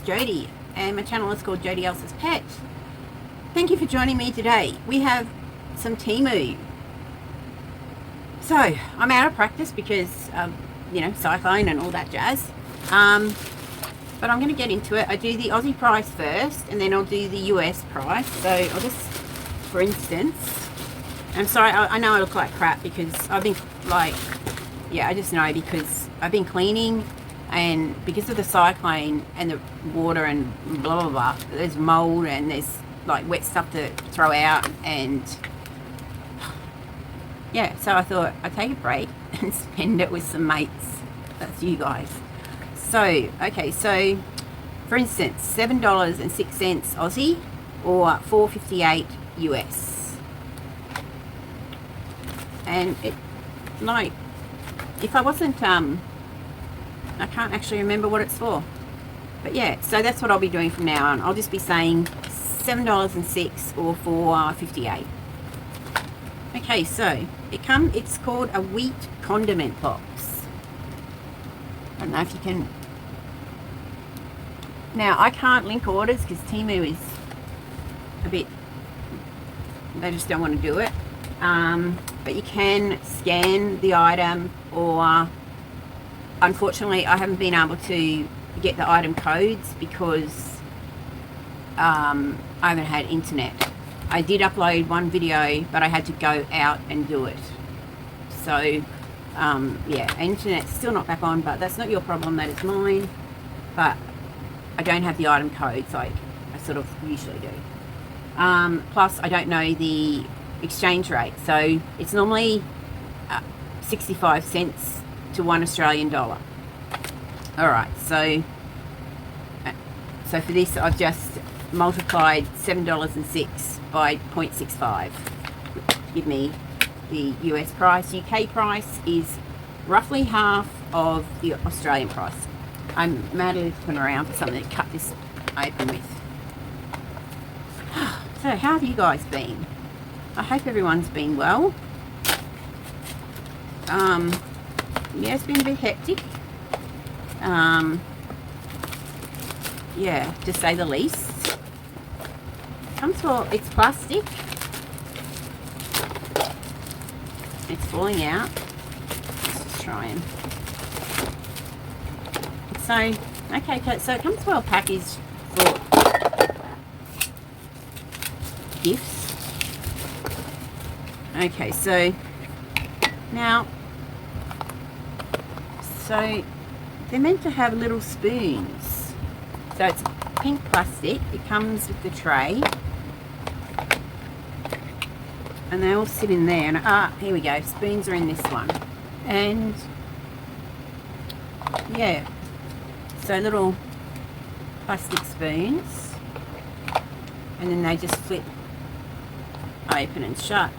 is Jody, and my channel is called Jody Elsa's Pet. Thank you for joining me today. We have some Temu. So I'm out of practice because cyclone and all that jazz. But I'm going to get into it. I do the Aussie price first, and then I'll do the US price. So I'll just, for instance, I'm sorry, I know I look like crap because I've been I just know because I've been cleaning, and because of the cyclone and the water and blah blah blah, there's mold and there's like wet stuff to throw out, and yeah, so I thought I'd take a break and spend it with some mates. That's you guys. So okay, so for instance, $7.06 Aussie or $4.58 US, and it, like, if I wasn't I can't actually remember what it's for, but yeah, so that's what I'll be doing from now on. I'll just be saying $7.06 or $4.58. Okay, so it's called a wheat condiment box. I don't know if you can. Now I can't link orders because Temu is a bit, they just don't want to do it. But you can scan the item, or unfortunately I haven't been able to get the item codes because I haven't had internet. I did upload one video, but I had to go out and do it. So yeah, internet's still not back on, but that's not your problem, that is mine. But I don't have the item codes like I sort of usually do. Plus I don't know the exchange rate, so it's normally 65 cents to $1 Australian dollar. Alright, so for this I've just multiplied $7.06 by 0.65 to give me the US price. UK price is roughly half of the Australian price. I'm madly looking around for something to cut this open with. So how have you guys been? I hope everyone's been well. Yeah, it's been a bit hectic. Yeah, to say the least. It's plastic. It's falling out. Let's just try and. So, okay, so it comes well packaged for gifts. Okay, so now, so they're meant to have little spoons. So it's pink plastic. It comes with the tray, and they all sit in there. And here we go. Spoons are in this one, and yeah, so little plastic spoons, and then they just flip open and shut.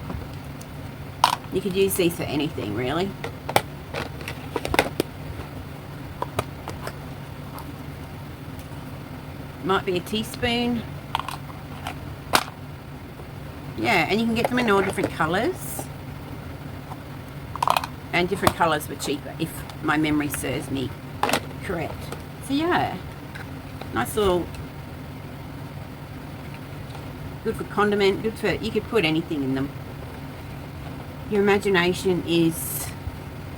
You could use these for anything, really. Might be a teaspoon. Yeah, and you can get them in all different colours. And different colours were cheaper, if my memory serves me correct. So yeah, nice little, good for condiment, good for, you could put anything in them. Your imagination is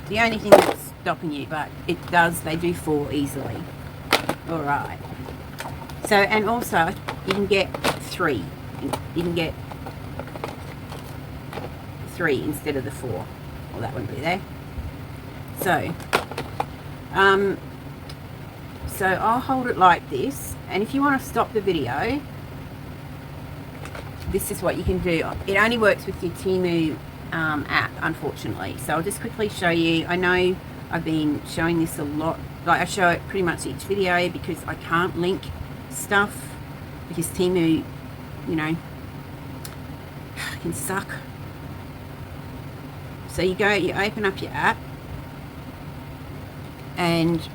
the only thing that's stopping you, but they do fall easily. Alright. So, and also, you can get 3. You can get 3 instead of the 4. Well, that wouldn't be there. So, so I'll hold it like this, and if you want to stop the video, this is what you can do. It only works with your Temu app, unfortunately. So I'll just quickly show you. I know I've been showing this a lot, like I show it pretty much each video because I can't link stuff because Temu, can suck. So you open up your app, and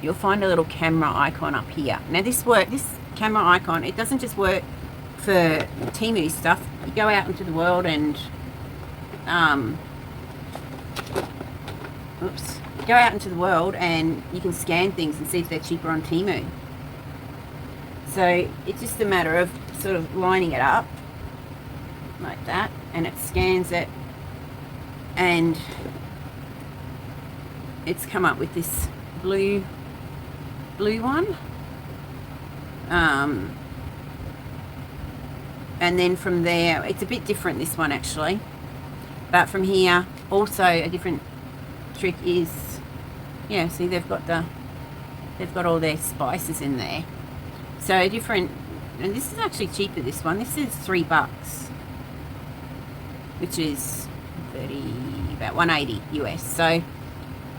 you'll find a little camera icon up here. Now this camera icon, it doesn't just work for Temu stuff. You go out into the world and oops, go out into the world and you can scan things and see if they're cheaper on Temu. So it's just a matter of sort of lining it up like that, and it scans it, and it's come up with this blue one. And then from there, it's a bit different, this one actually, but from here also a different trick is, yeah, see they've got all their spices in there. So different, and this is actually cheaper, this one. This is $3, which is about 180 US. So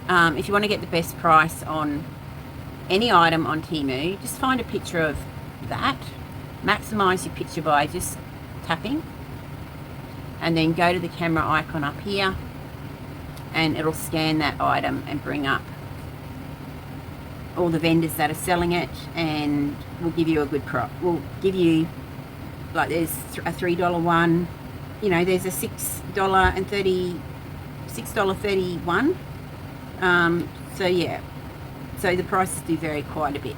if you want to get the best price on any item on Temu, just find a picture of that, maximize your picture by just tapping, and then go to the camera icon up here, and it'll scan that item and bring up all the vendors that are selling it, and we'll give you a good price. We'll give you, like, there's a $3 one, you know, there's a $6.31. So yeah, so the prices do vary quite a bit,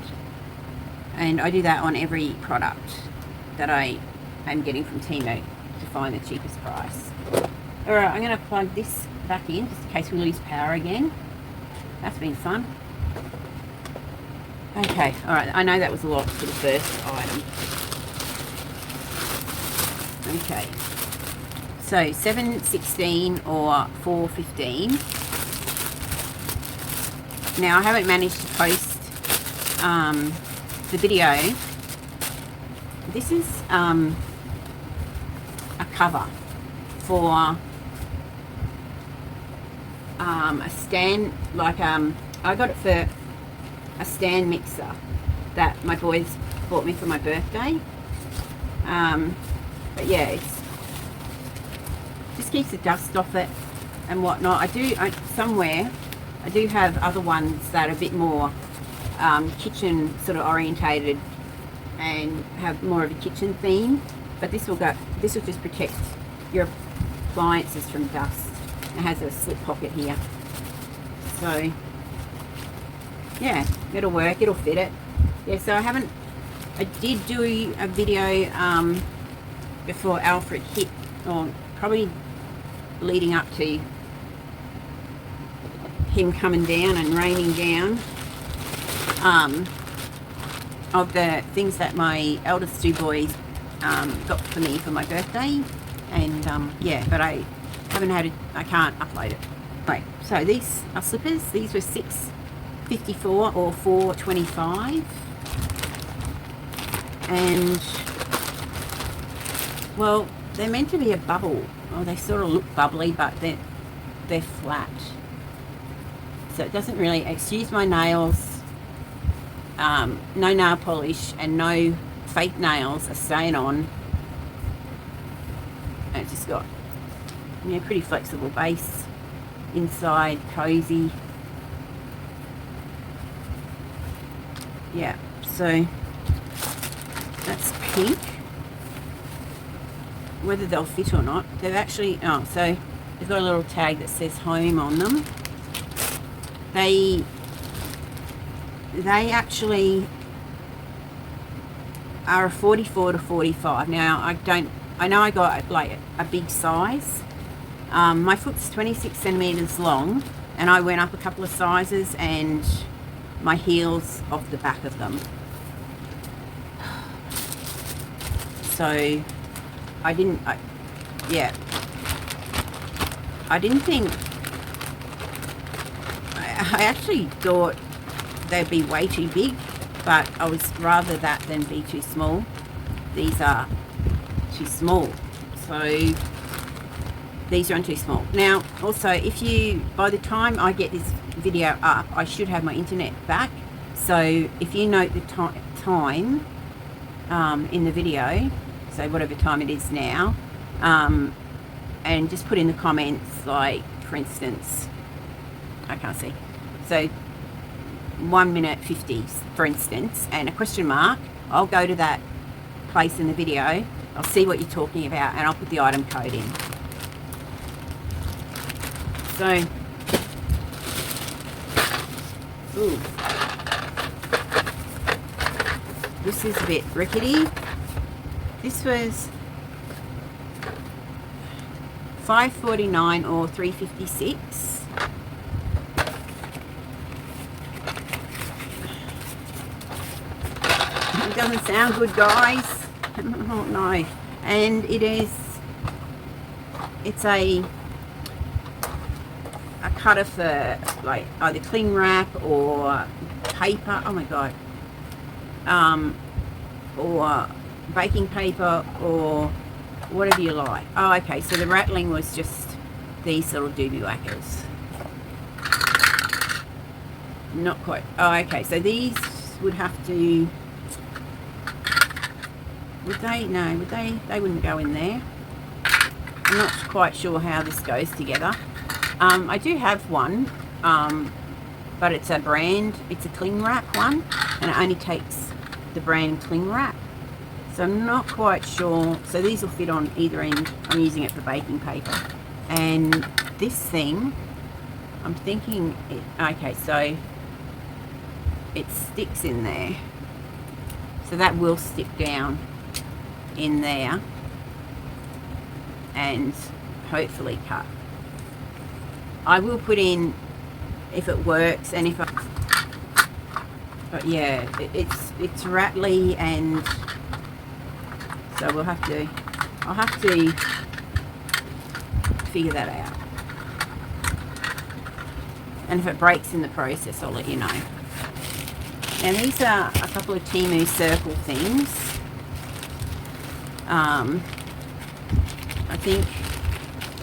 and I do that on every product that I am getting from Temu to find the cheapest price. Alright, I'm going to plug this back in just in case we lose power again. That's been fun. Okay, alright, I know that was a lot for the first item. Okay, so $7.16 or $4.15. Now I haven't managed to post the video. This is a cover for a stand, like I got it for a stand mixer that my boys bought me for my birthday. But yeah, it's just keeps the dust off it and whatnot. I do have other ones that are a bit more kitchen sort of orientated and have more of a kitchen theme, but this will just protect your appliances from dust. It has a slip pocket here, so yeah, it'll work, it'll fit it. Yeah, so I did do a video before Alfred hit, or probably leading up to him coming down and raining down, of the things that my eldest two boys got for me for my birthday, and yeah, but I can't upload it. Right, so these are slippers. These were $6.54 or $4.25, and well, they're meant to be a bubble, or they sort of look bubbly, but they're flat, so it doesn't really, excuse my nails, no nail polish and no fake nails are staying on, and it's just got, yeah, pretty flexible base inside, cozy. Yeah, so that's pink. Whether they'll fit or not, they've actually, oh, so they've got a little tag that says home on them. They actually are a 44 to 45. Now I know I got like a big size. My foot's 26 centimeters long, and I went up a couple of sizes, and my heel's off the back of them. So I didn't think, I actually thought they'd be way too big, but I was rather that than be too small. These are too small, so these are too small. Now also, by the time I get this video up, I should have my internet back, so if you note the time in the video, so whatever time it is now, and just put in the comments, like, for instance, I can't see, so 1 minute 50, for instance, and a question mark, I'll go to that place in the video, I'll see what you're talking about, and I'll put the item code in. So Ooh. This is a bit rickety. This was $5.49 or $3.56. It doesn't sound good, guys. Oh no. And it's a cutter for like either cling wrap or paper. Oh my god. Or baking paper or whatever you like. Oh, okay, so the rattling was just these little doobie whackers. Not quite. Oh, okay, so these would have to, would they? No, would they? They wouldn't go in there. I'm not quite sure how this goes together. I do have one, but it's a brand, it's a cling wrap one, and it only takes the brand cling wrap. So I'm not quite sure. So these will fit on either end. I'm using it for baking paper. And this thing, I'm thinking, okay, so it sticks in there. So that will stick down in there and hopefully cut. I will put in, if it works, and if I, but yeah, it's rattly, and so I'll have to figure that out. And if it breaks in the process, I'll let you know. And these are a couple of Temu circle things. I think,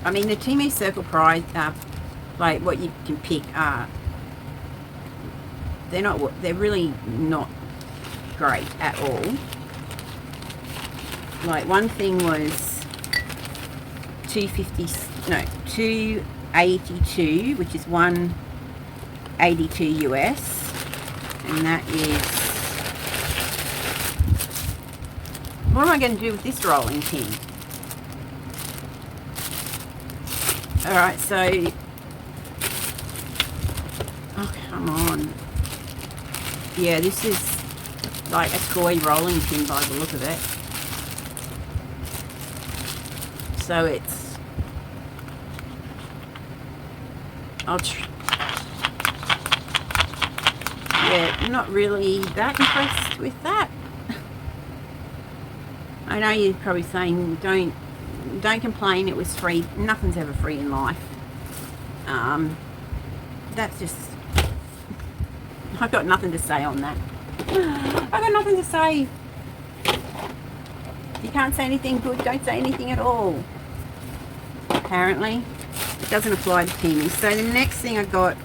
I mean, the Temu circle prize, like what you can pick are, they're really not great at all. Like one thing was $282, which is $182 US, and that is, what am I going to do with this rolling pin? Alright, so, oh come on, yeah, this is like a toy rolling pin by the look of it. So it's, yeah, not really that impressed with that. I know you're probably saying don't complain, it was free. Nothing's ever free in life. That's just, I've got nothing to say on that. I've got nothing to say. If you can't say anything good, don't say anything at all. Apparently, it doesn't apply to Temu. So the next thing I got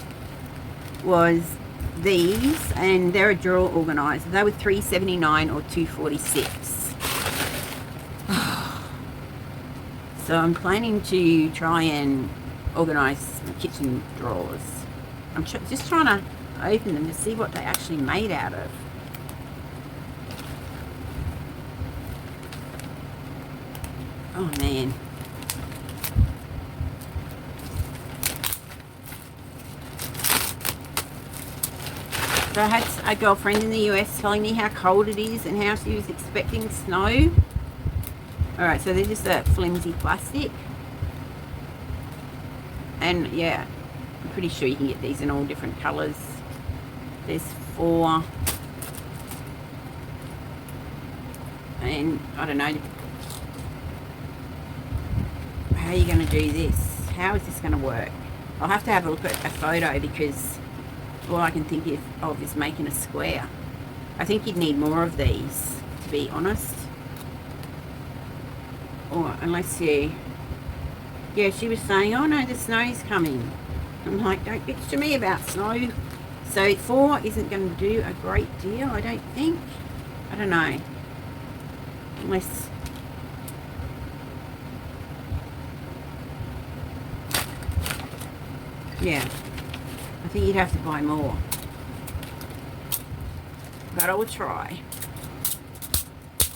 was these, and they're a drawer organizer. They were $3.79 or $2.46. So I'm planning to try and organize the kitchen drawers. I'm just trying to open them to see what they're actually made out of. Oh man. So I had a girlfriend in the US telling me how cold it is and how she was expecting snow. Alright, so they're just a flimsy plastic. And yeah, I'm pretty sure you can get these in all different colours. There's 4. And I don't know, how are you going to do this? How is this going to work? I'll have to have a look at a photo, because all I can think of is making a square. I think you'd need more of these, to be honest. Or unless you, yeah, she was saying, oh no, the snow's coming. I'm like, don't bitch to me about snow. So 4 isn't going to do a great deal, I don't think. I don't know. Unless, yeah, I think you'd have to buy more. But I will try.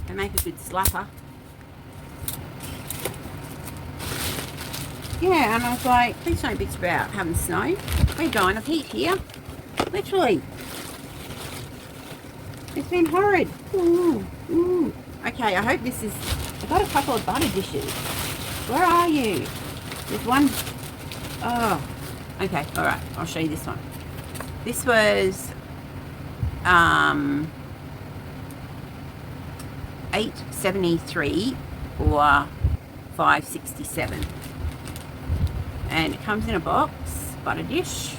They make a good slapper. Yeah, and I was like, please don't bitch about having snow. We're dying of heat here. Literally. It's been horrid. Ooh, ooh. Okay, I hope this is... I've got a couple of butter dishes. Where are you? There's one... Oh. Okay, alright. I'll show you this one. This was... $8.73 or $5.67. And it comes in a box, butter dish.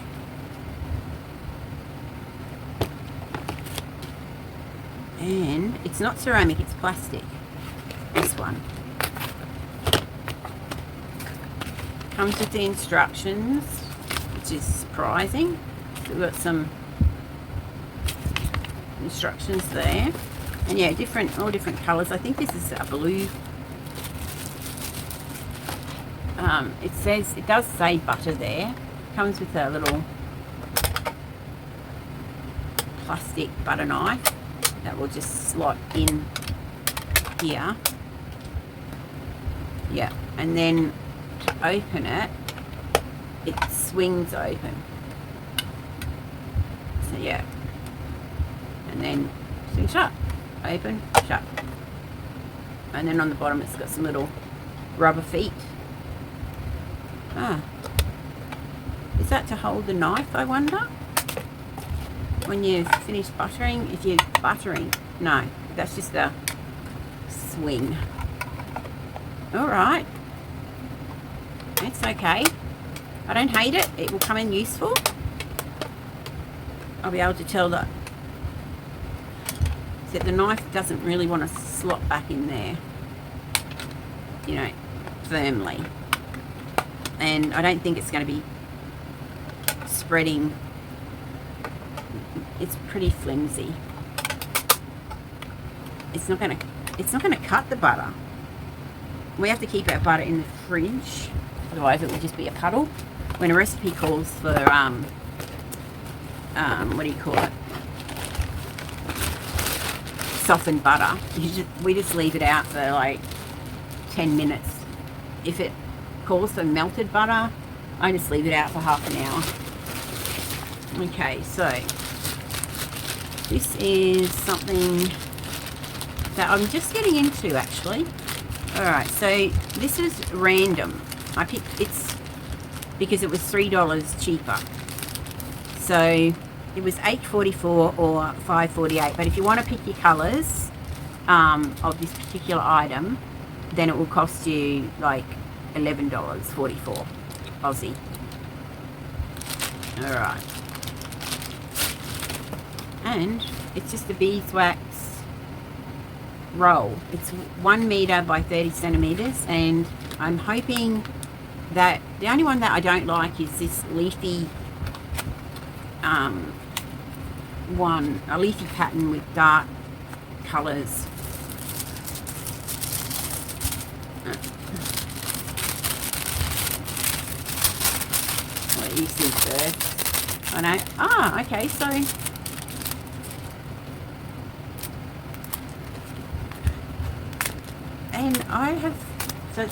And it's not ceramic, it's plastic. This one. Comes with the instructions, which is surprising. So we've got some instructions there. And yeah, all different colours. I think this is a blue. It does say butter there. Comes with a little plastic butter knife that will just slot in here. Yeah, and then to open it, it swings open. So yeah, and then swing shut, open, shut. And then on the bottom it's got some little rubber feet. Is that to hold the knife, I wonder? When you've finished buttering, if you're buttering, no, that's just a swing. Alright, it's okay. I don't hate it, it will come in useful. I'll be able to tell that the knife doesn't really want to slot back in there, you know, firmly. And I don't think it's going to be spreading. It's pretty flimsy. It's not going to cut the butter. We have to keep our butter in the fridge, otherwise it will just be a puddle. When a recipe calls for what do you call it? Softened butter. We just leave it out for like 10 minutes. If it calls for melted butter, I just leave it out for half an hour. Okay, so this is something that I'm just getting into actually. Alright, so this is random. I picked it's because it was $3 cheaper. So it was $8.44 or $5.48. But if you want to pick your colours of this particular item, then it will cost you like $11.44 Aussie. Alright. And it's just a beeswax roll. It's 1 metre by 30 centimetres, and I'm hoping that the only one that I don't like is this leafy a leafy pattern with dark colours. What you see first? I know. Okay, so and I have, so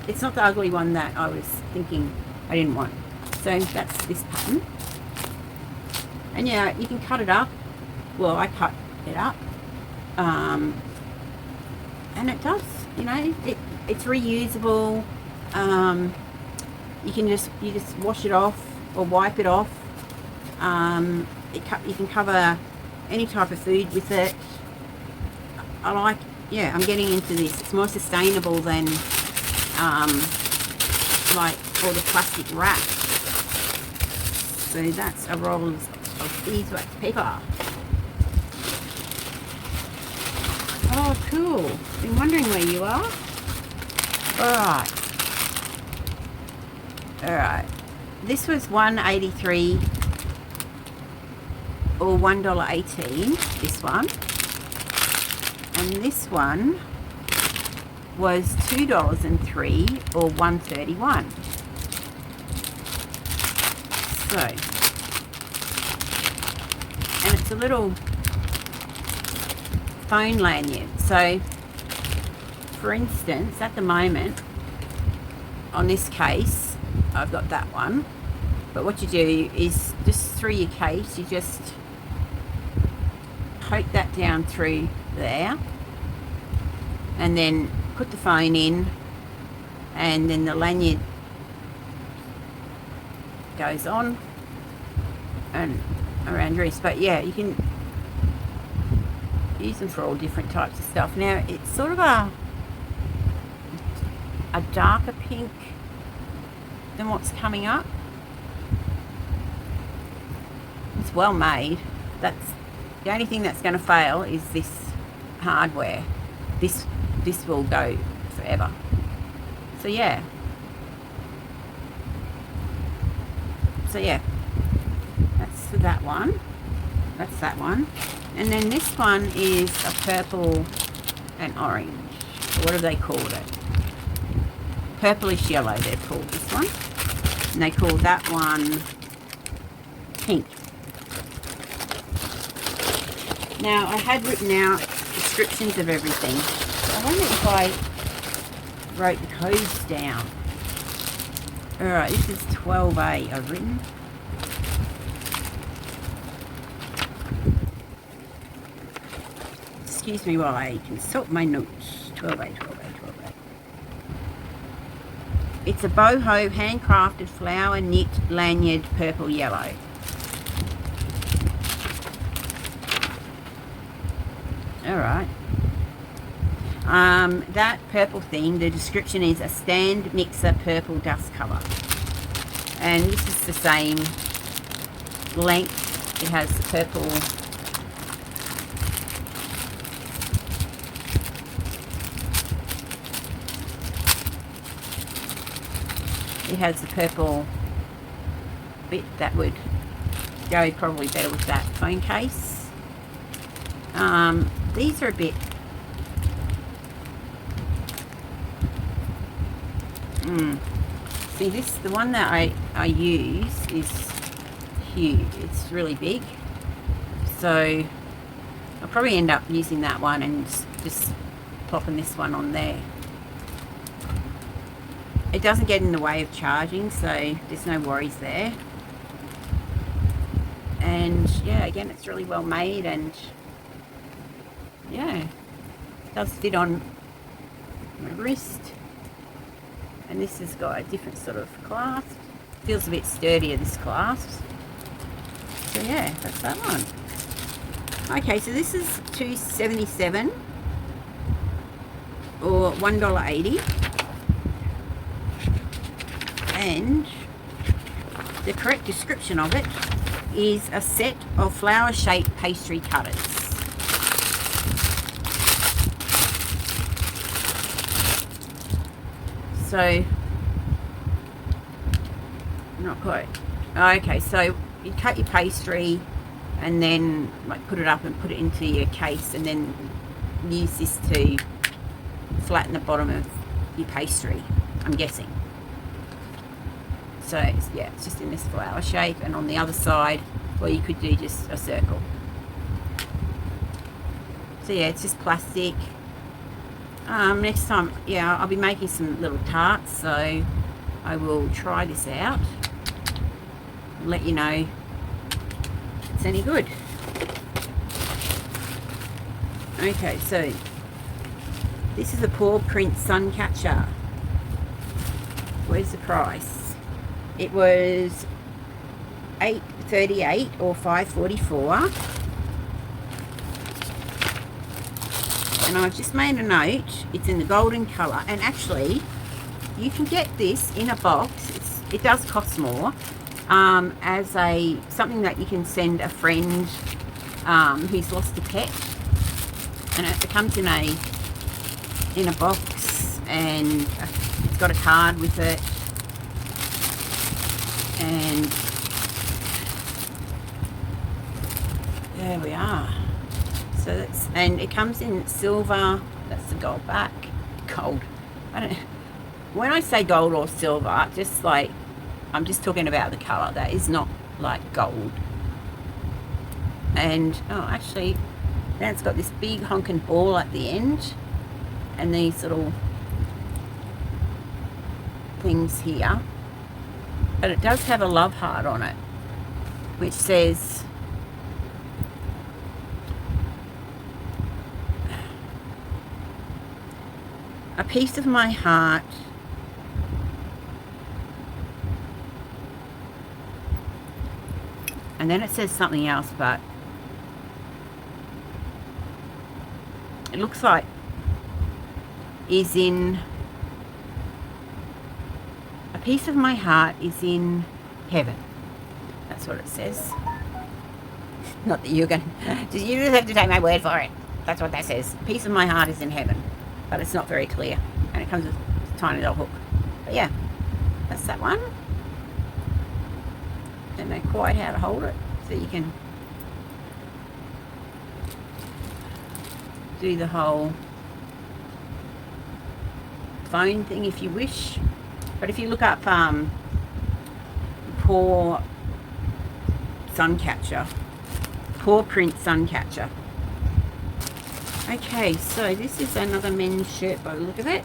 it's not the ugly one that I was thinking I didn't want. So that's this pattern. And yeah, you can cut it up. Well, I cut it up. And it does, you know, it's reusable. You just wash it off or wipe it off. You can cover any type of food with it. Yeah, I'm getting into this. It's more sustainable than like all the plastic wrap. So that's a roll of beeswax paper. Oh, cool. Been wondering where you are. Alright. This was $1.83 or $1.18, this one. And this one was $2.03 or $1.31. So, and it's a little phone lanyard. So, for instance, at the moment, on this case, I've got that one. But what you do is just through your case, you just poke that down through there, and then put the phone in, and then the lanyard goes on and around your wrist. But yeah, you can use them for all different types of stuff. Now it's sort of a darker pink than what's coming up. It's well made. That's the only thing that's going to fail is this hardware. This will go forever. So yeah. That's for that one. That's that one. And then this one is a purple and orange. What have they called it? Purplish yellow, they've called this one. And they call that one pink. Now, I had written out descriptions of everything. I wonder if I wrote the codes down. Alright, this is 12A I've written. Excuse me while I consult my notes. 12A. It's a boho handcrafted flower knit lanyard, purple yellow. Alright. That purple thing, the description is a stand mixer purple dust cover. And this is the same length. It has the purple bit that would go probably better with that phone case. These are a bit see, the one that I use is huge. It's really big, so I'll probably end up using that one and just plopping this one on there. It doesn't get in the way of charging, so there's no worries there. And yeah, again, it's really well made, and yeah, it does fit on my wrist. And this has got a different sort of clasp. Feels a bit sturdier, this clasp. So yeah, that's that one. Okay, so this is $2.77 or $1.80. And the correct description of it is a set of flower-shaped pastry cutters. So, not quite. Okay, so you cut your pastry and then like put it up and put it into your case, and then use this to flatten the bottom of your pastry, I'm guessing. So yeah, it's just in this flower shape, and on the other side, well, you could do just a circle. So yeah, it's just plastic. Next time, yeah, I'll be making some little tarts, so I will try this out and let you know if it's any good. Okay, so this is a paw print sun catcher. Where's the price? It was $8.38 or $5.44. And I've just made a note. It's in the golden colour, and actually you can get this in a box. It does cost more, as something that you can send a friend who's lost a pet, and it comes in a box, and it's got a card with it, and there we are. So that's, and it comes in silver. That's the gold back. Gold. When I say gold or silver, just like, I'm just talking about the colour. That is not like gold. And oh, actually, then it's got this big honking ball at the end, and these little things here. But it does have a love heart on it, which says, a piece of my heart and then it says something else, but it looks like is in, a piece of my heart is in heaven. That's what it says. Not that you're going to, you just have to take my word for it. That's what that says. A piece of my heart is in heaven. But it's not very clear. And it comes with a tiny little hook. But yeah, that's that one. Don't know quite how to hold it. So you can do the whole phone thing if you wish. But if you look up paw suncatcher, paw print suncatcher. Okay, so this is another men's shirt by the look of it.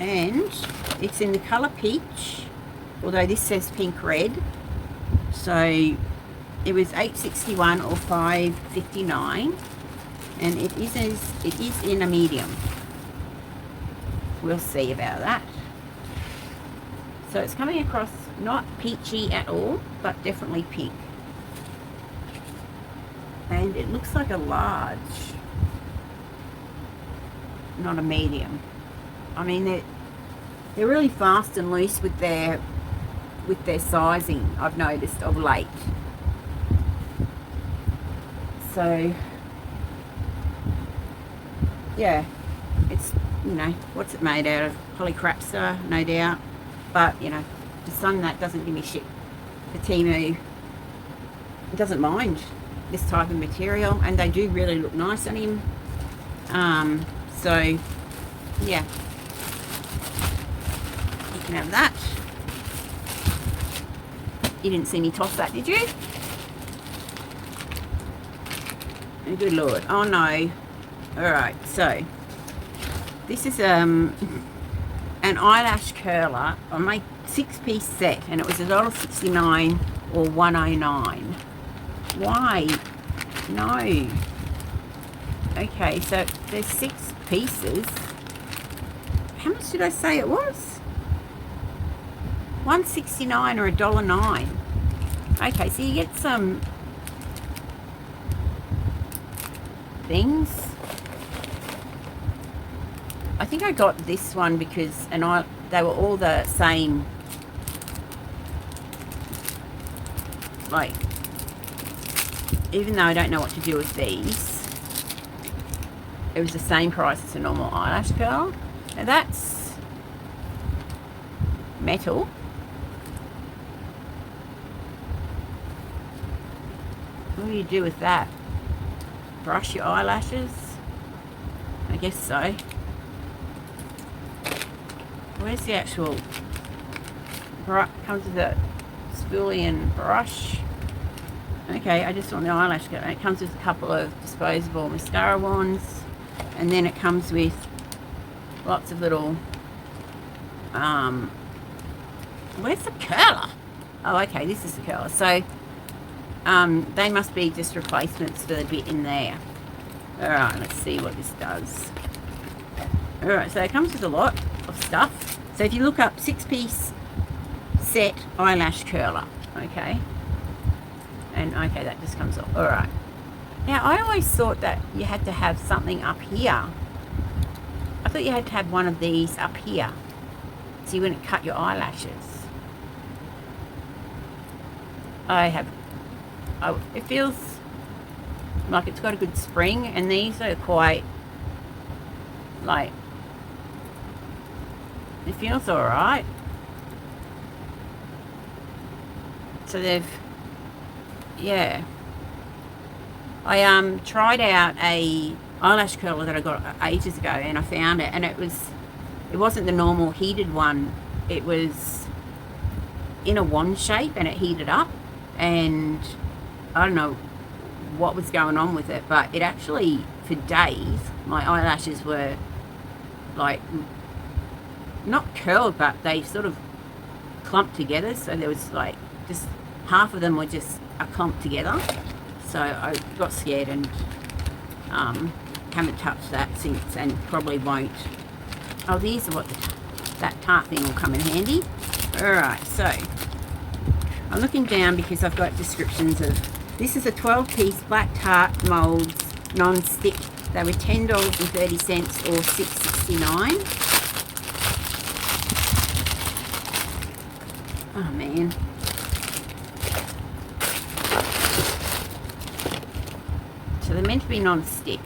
And it's in the colour peach, although this says pink red. So it was $8.61 or $5.59, and it is in a medium. We'll see about that. So it's coming across not peachy at all, but definitely pink. And it looks like a large, not a medium. I mean, they're really fast and loose with their sizing, I've noticed of late. So yeah, it's, you know, what's it made out of? Polycrapsa, no doubt. But you know, the sun that doesn't give me shit. The Temu doesn't mind this type of material, and they do really look nice on him. So yeah, you can have that. You didn't see me toss that, did you? Oh, good lord. Oh no. Alright, so this is an eyelash curler on my 6-piece set, and it was $1.69 or $1.09. Why? No. Okay, so there's 6 pieces. How much did I say it was? $1.69 or $1.09. Okay, so you get some things. I think I got this one because they were all the same, like, even though I don't know what to do with these, it was the same price as a normal eyelash curl. Now that's metal. What do you do with that? Brush your eyelashes? I guess so. Where's the actual brush? Comes with a spoolie and brush. Okay, I just want the eyelash curl. It comes with a couple of disposable mascara wands, and then it comes with lots of little where's the curler? Oh, okay, this is the curler. So they must be just replacements for the bit in there. Alright, let's see what this does. Alright, so it comes with a lot of stuff. So if you look up 6-piece set eyelash curler, okay, and okay, that just comes off. Alright, now I always thought that you had to have something up here. I thought you had to have one of these up here so you wouldn't cut your eyelashes. It feels like it's got a good spring, and these are quite, like, it feels alright. So they've, yeah. I tried out a eyelash curler that I got ages ago, and I found it, and it wasn't the normal heated one. It was in a wand shape, and it heated up, and I don't know what was going on with it, but it actually, for days, my eyelashes were like not curled, but they sort of clumped together. So there was like just half of them were just a clump together. So I got scared and haven't touched that since, and probably won't. Oh, these are what that tart thing will come in handy. Alright, so I'm looking down because I've got descriptions of, this is a 12-piece black tart molds non-stick. They were $10.30 or $6.69. Oh man. So they're meant to be non-stick.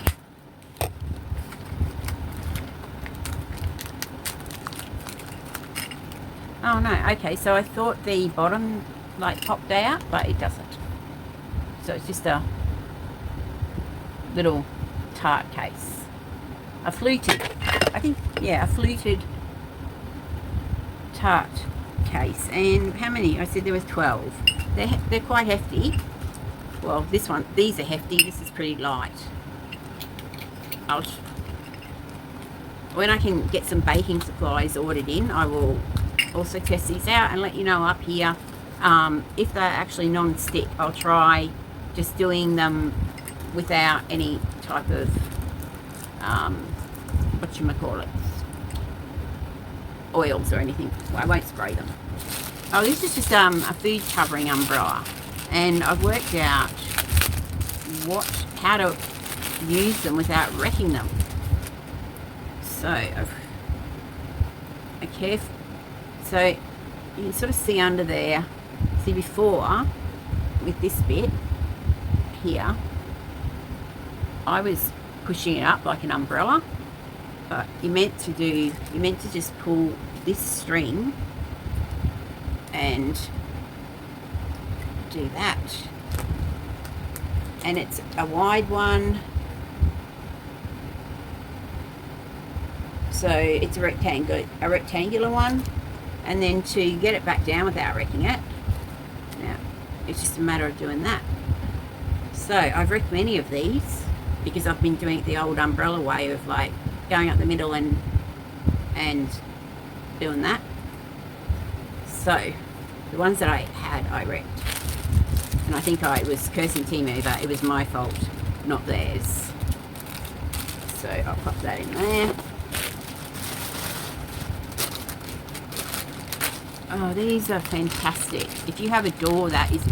Oh no, okay, so I thought the bottom like popped out, but it doesn't. So it's just a little tart case. A fluted, I think, yeah, a fluted tart case. And how many? I said there was 12. They're quite hefty. Well, these are hefty. This is pretty light. When I can get some baking supplies ordered in, I will also test these out and let you know up here. If they're actually non-stick, I'll try just doing them without any type of whatchamacallit, oils or anything. Well, I won't spray them. Oh, this is just a food covering umbrella, and I've worked out how to use them without wrecking them. So so you can sort of see under there. See, before with this bit here, I was pushing it up like an umbrella, but you're meant to just pull this string and do that. And it's a wide one, so it's a rectangular one. And then to get it back down without wrecking it, now it's just a matter of doing that. So I've wrecked many of these because I've been doing it the old umbrella way of like going up the middle and doing that. So the ones that I had, I wrecked. And I think I was cursing Temu, but it was my fault, not theirs. So I'll pop that in there. Oh, these are fantastic. If you have a door that is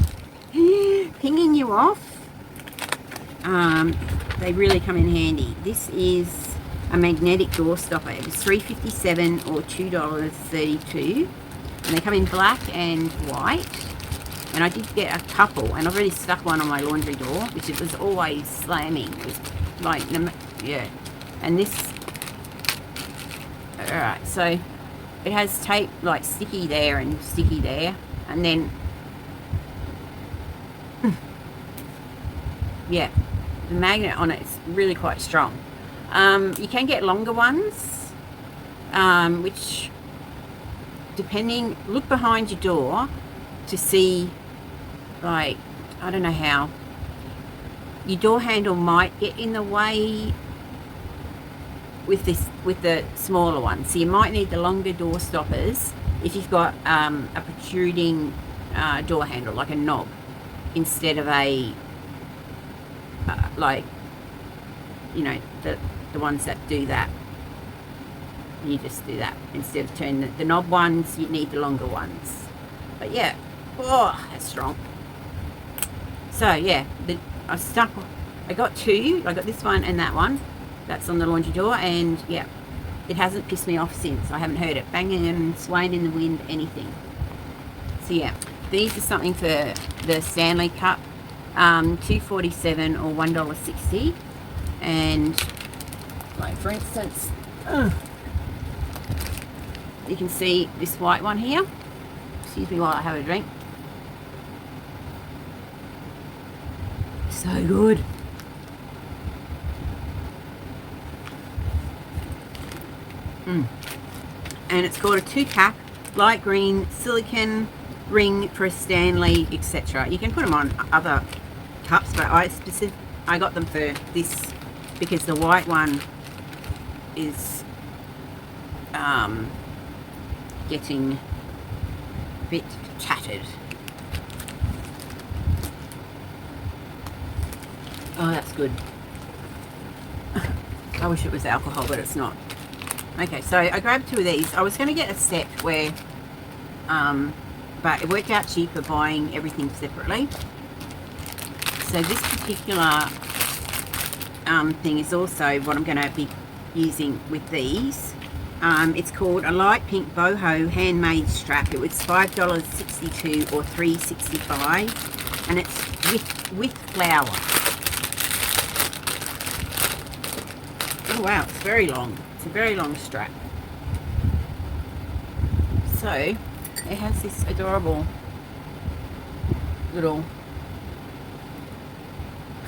pinging you off, they really come in handy. This is a magnetic door stopper. It was $3.57 or $2.32. And they come in black and white. And I did get a couple, and I've already stuck one on my laundry door, which it was always slamming. It was like, yeah. And this, alright, so it has tape like sticky there and sticky there, and then yeah, the magnet on it is really quite strong. You can get longer ones, which depending, look behind your door to see, like, I don't know how your door handle might get in the way with the smaller one. So you might need the longer door stoppers if you've got a protruding door handle, like a knob, instead of a like, you know, the ones that do that. You just do that instead of turning the knob ones. You need the longer ones. But yeah, oh, that's strong. So yeah, I got two. I got this one and that one. That's on the laundry door, and yeah, it hasn't pissed me off since. I haven't heard it banging and swaying in the wind, anything. So yeah, these are something for the Stanley Cup, $2.47 or $1.60. And like, for instance, you can see this white one here. Excuse me while I have a drink. So good. And it's called a 2-pack light green silicone ring for a Stanley, etc. You can put them on other cups, but I got them for this because the white one is getting a bit tattered. Oh, that's good. I wish it was alcohol, but it's not. Okay, so I grabbed 2 of these. I was going to get a set where, but it worked out cheaper buying everything separately. So this particular thing is also what I'm going to be using with these. It's called a light pink boho handmade strap. It was $5.62 or $3.65, and it's with flower. Oh wow, it's very long. It's a very long strap. So it has this adorable little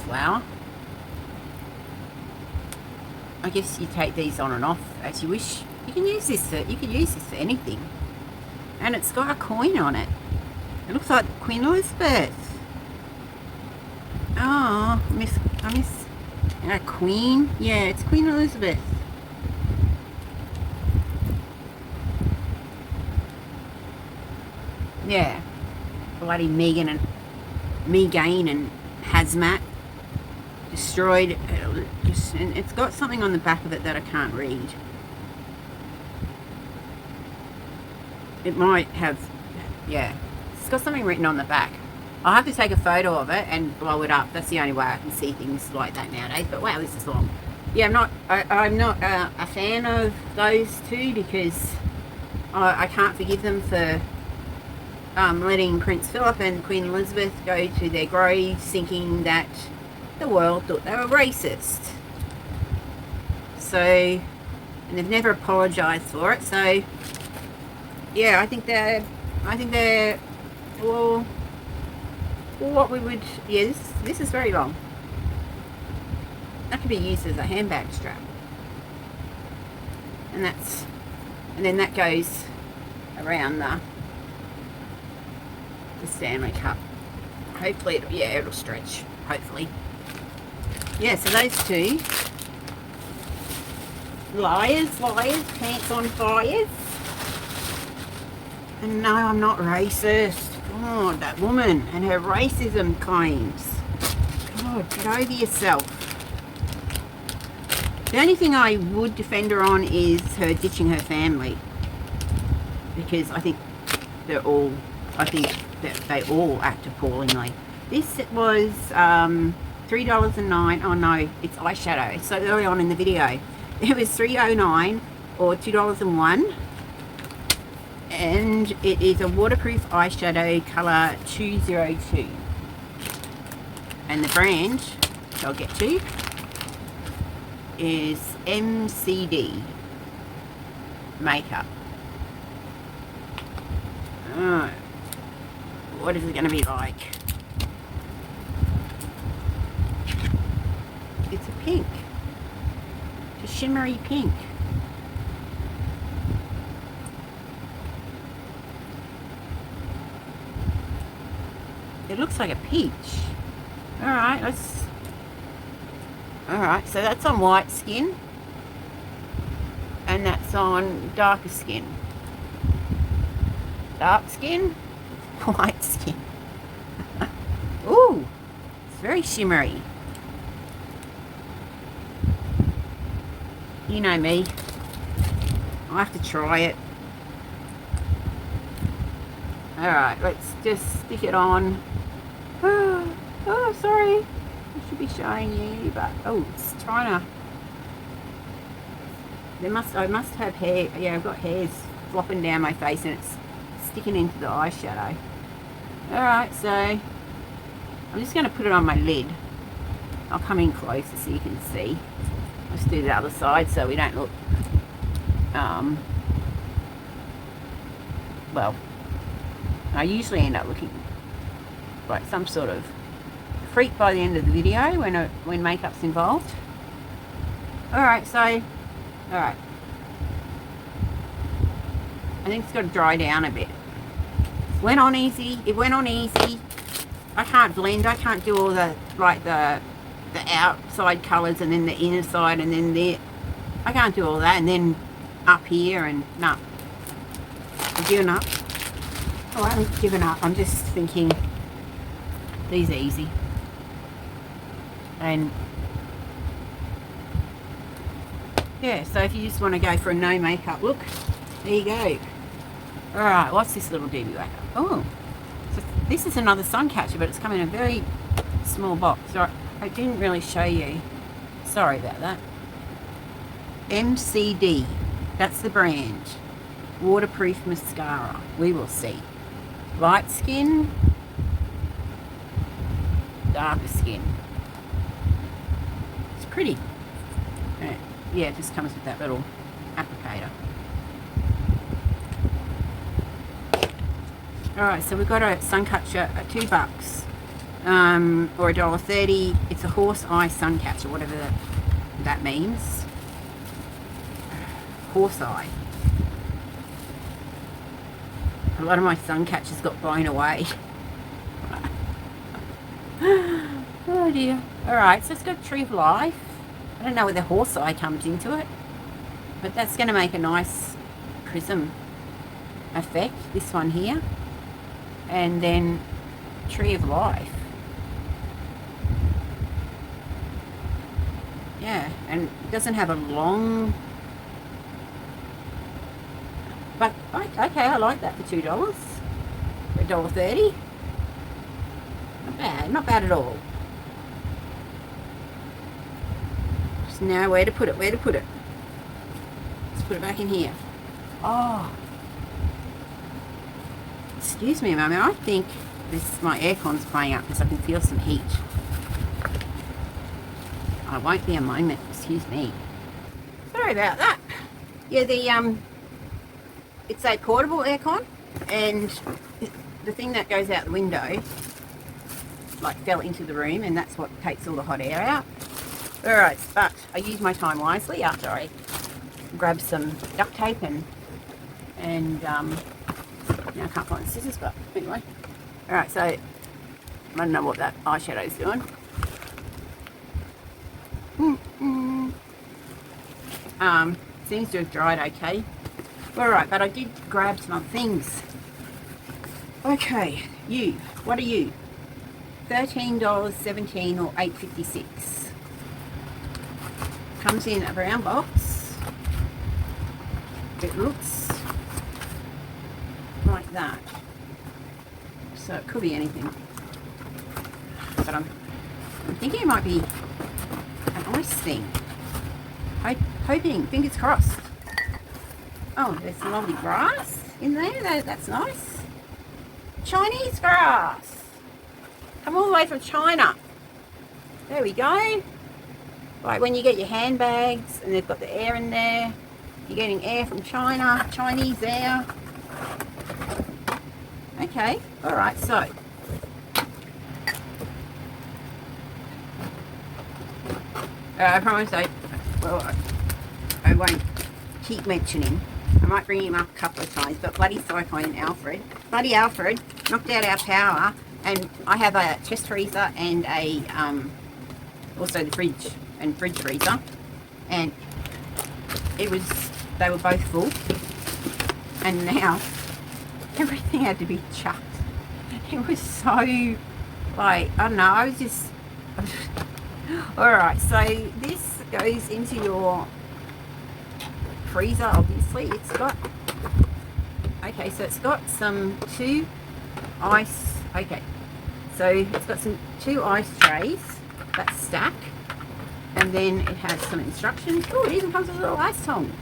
flower. I guess you take these on and off as you wish. You can use this for anything. And it's got a coin on it. It looks like Queen Elizabeth. Oh, I miss Queen. Yeah, it's Queen Elizabeth. Yeah. Bloody Megan and Hazmat destroyed. And it's got something on the back of it that I can't read. It might have, yeah, it's got something written on the back. I'll have to take a photo of it and blow it up. That's the only way I can see things like that nowadays. But wow, this is long. Yeah, I'm not a fan of those two because I can't forgive them for letting Prince Philip and Queen Elizabeth go to their graves thinking that the world thought they were racist. So, and they've never apologised for it. So, yeah, I think they're well, what we would, yeah, this is very long. That could be used as a handbag strap. And then that goes around the Stanley Cup. Hopefully, it'll stretch. Hopefully. Yeah, so those 2. Liars, pants on fires. And no, I'm not racist. God, that woman and her racism claims. God, get over yourself. The only thing I would defend her on is her ditching her family. Because I think that they all act appallingly. This was $3.09. Oh no, it's eyeshadow. It's so early on in the video. It was $3.09 or $2.01. And it is a waterproof eyeshadow colour 202. And the brand, which I'll get to, is MCD Makeup. What is it going to be like? It's a pink. It's a shimmery pink. It looks like a peach. Alright, Alright, so that's on white skin. And that's on darker skin. Dark skin, white skin. Ooh, it's very shimmery. You know me. I'll have to try it. Alright, let's just stick it on. Oh, sorry. I should be showing you, but oh, it's trying to. I must have hair. Yeah, I've got hairs flopping down my face, and it's sticking into the eyeshadow. All right, so I'm just going to put it on my lid. I'll come in closer so you can see. Let's do the other side so we don't look. Well, I usually end up looking like some sort of freak by the end of the video when makeup's involved. Alright, so I think it's got to dry down a bit. It went on easy. I can't blend. I can't do all the outside colours and then the inner side and then I can't do all that and then up here and no. I've given up. Oh, I haven't given up. I'm just thinking these are easy. And yeah, so if you just want to go for a no makeup look, there you go. Alright, what's this little doobie whacker? Oh, so this is another sun catcher, but it's come in a very small box. Right, I didn't really show you. Sorry about that. MCD, that's the brand. Waterproof mascara. We will see. Light skin, darker skin. It's pretty. Yeah, it just comes with that little applicator. Alright, so we've got a sun catcher at $2 or $1.30. It's a horse eye sun catcher, whatever that means. Horse eye. A lot of my sun catchers got blown away. Oh dear. Alright, so it's got Tree of Life. I don't know where the horse eye comes into it, but that's going to make a nice prism effect, this one here. And then Tree of Life. Yeah, and it doesn't have a long... But, okay, I like that for $2. For $1.30. Not bad, not bad at all. Just now where to put it, Let's put it back in here. Oh. Excuse me a moment, I think my aircon's playing up because I can feel some heat. I won't be a moment, excuse me. Sorry about that. Yeah, it's a portable aircon, and the thing that goes out the window like fell into the room, and that's what takes all the hot air out. Alright, but I use my time wisely after I grab some duct tape and now I can't find the scissors, but anyway. Alright, so I don't know what that eyeshadow's doing. Seems to have dried okay. Alright, but I did grab some other things. Okay, what are you? $13, $17 or $8.56. Comes in a brown box. It looks like that. So it could be anything. But I'm thinking it might be an ice thing. Hoping, fingers crossed. Oh, there's some lovely grass in there. That's nice. Chinese grass. Come all the way from China. There we go. Like when you get your handbags and they've got the air in there. You're getting air from China. Chinese air. Okay. Alright, so. I promise I won't keep mentioning. I might bring him up a couple of times, but bloody Cyclone Alfred. Bloody Alfred knocked out our power, and I have a chest freezer and a also the fridge freezer, and they were both full, and now everything had to be chucked. It was so, like, I don't know, I was just alright, so this goes into your freezer. Obviously it's got, okay, so it's got two ice, okay, so it's got two ice trays that stack, and then it has some instructions. Oh, it even comes with little ice tongs.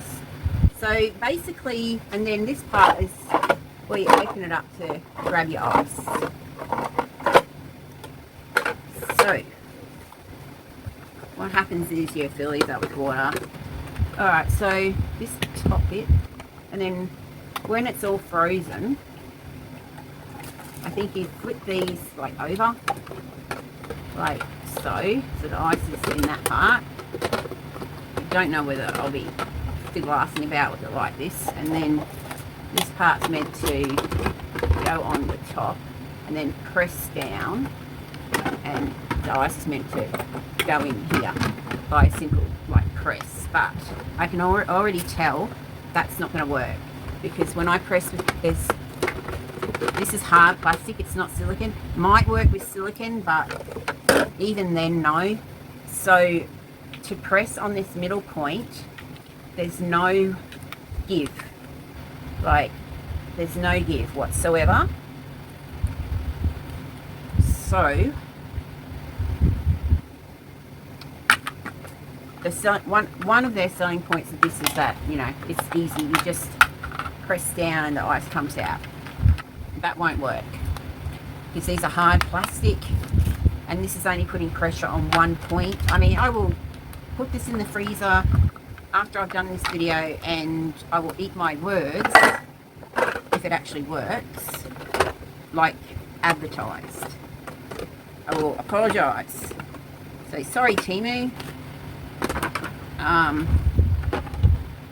So basically, and then this part is where you open it up to grab your ice. So what happens is you fill these up with water. Alright, so this top bit, and then when it's all frozen, I think you flip these like over, like so the ice is in that part. I don't know whether I'll be fiddle-assing about with it like this, and then this part's meant to go on the top and then press down, and the ice is meant to go in here by a simple like press, but I can already tell that's not going to work because when I press with this is hard plastic, it's not silicone. Might work with silicone, but even then, no. So to press on this middle point, there's no give. Like, there's no give whatsoever. So one of their selling points of this is that, you know, it's easy. You just press down and the ice comes out. That won't work because these are hard plastic, and this is only putting pressure on one point. I mean, I will put this in the freezer after I've done this video, and I will eat my words if it actually works like advertised. I will apologise. So sorry, Temu.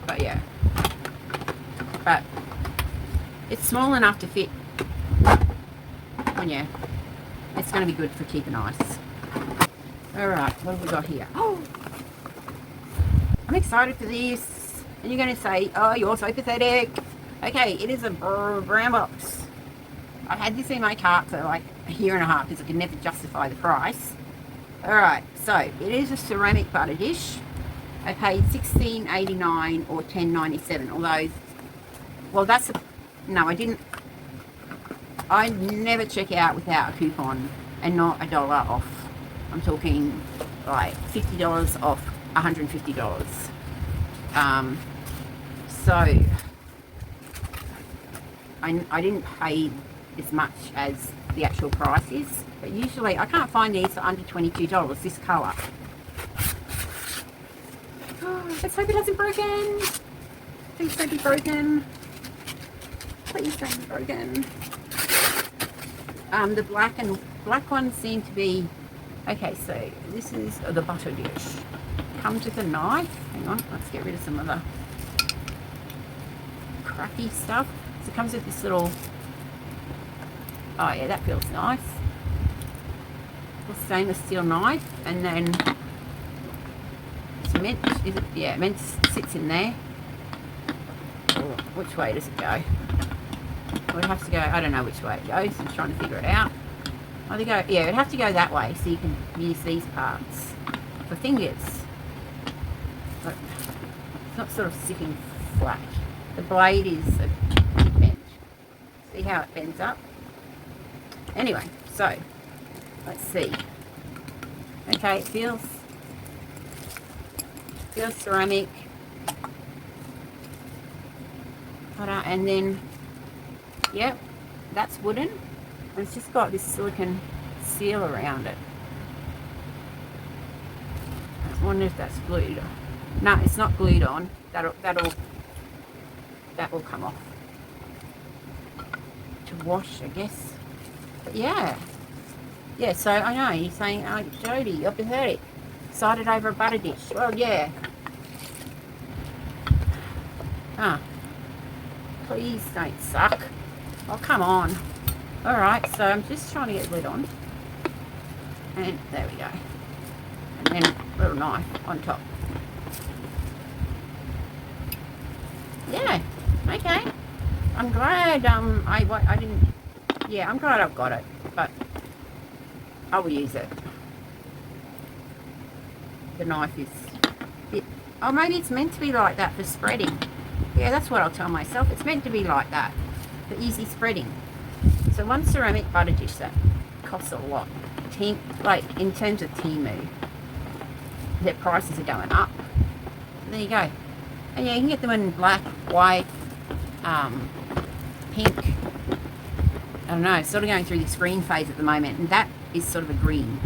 But yeah, but it's small enough to fit. And yeah, it's going to be good for keeping ice. Alright, what have we got here? Oh, I'm excited for this. And you're going to say, oh, you're so pathetic. Okay, it is a brown box. I had this in my cart for like a year and a half because I could never justify the price. Alright, so it is a ceramic butter dish. I paid $16.89 or $10.97. Although, well, that's a, no, I didn't. I never check out without a coupon and not $1 off. I'm talking like $50 off $150. So I didn't pay as much as the actual price is, but usually I can't find these for under $22. This colour. Oh, let's hope it hasn't broken. Please don't be broken. Please don't be broken. The black ones seem to be okay. So this is the butter dish. Comes with a knife. Hang on, let's get rid of some of the crappy stuff. So it comes with this little. Oh yeah, that feels nice. A stainless steel knife, and then it's meant. Is it? Yeah, meant sits in there. Oh, which way does it go? We'd have to go, I don't know which way it goes. I'm trying to figure it out. Oh, they go, yeah, it'd have to go that way so you can use these parts for fingers. But it's not sort of sitting flat. The blade is a bent. See how it bends up? Anyway, so let's see. Okay, it feels ceramic. And then yep, that's wooden, and it's just got this silicone seal around it. I wonder if that's glued. No, it's not glued on. That will come off to wash, I guess. But yeah. So I know you're saying, oh, Jody, you're pathetic. Excited over a butter dish. Well, yeah. Please don't suck. Oh, come on. Alright, so I'm just trying to get the lid on. And there we go. And then a little knife on top. Yeah, okay. I'm glad I didn't... Yeah, I'm glad I've got it. But I will use it. The knife is... Oh, maybe it's meant to be like that for spreading. Yeah, that's what I'll tell myself. It's meant to be like that. For easy spreading. So one ceramic butter dish that costs a lot. Like in terms of Temu, their prices are going up. So there you go. And yeah, you can get them in black, white, pink. I don't know, it's sort of going through this green phase at the moment, and that is sort of a green.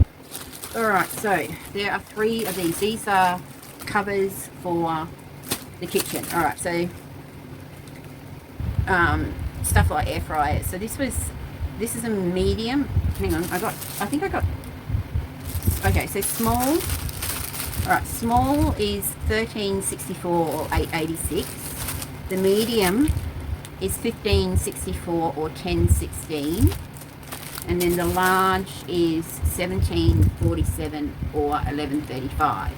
Alright, so there are 3 of these. These are covers for the kitchen. Alright, so stuff like air fryers. So this is a medium. Hang on, okay, so small. Alright, small is $13.64 or $8.86. The medium is $15.64 or $10.16. And then the large is $17.47 or $11.35.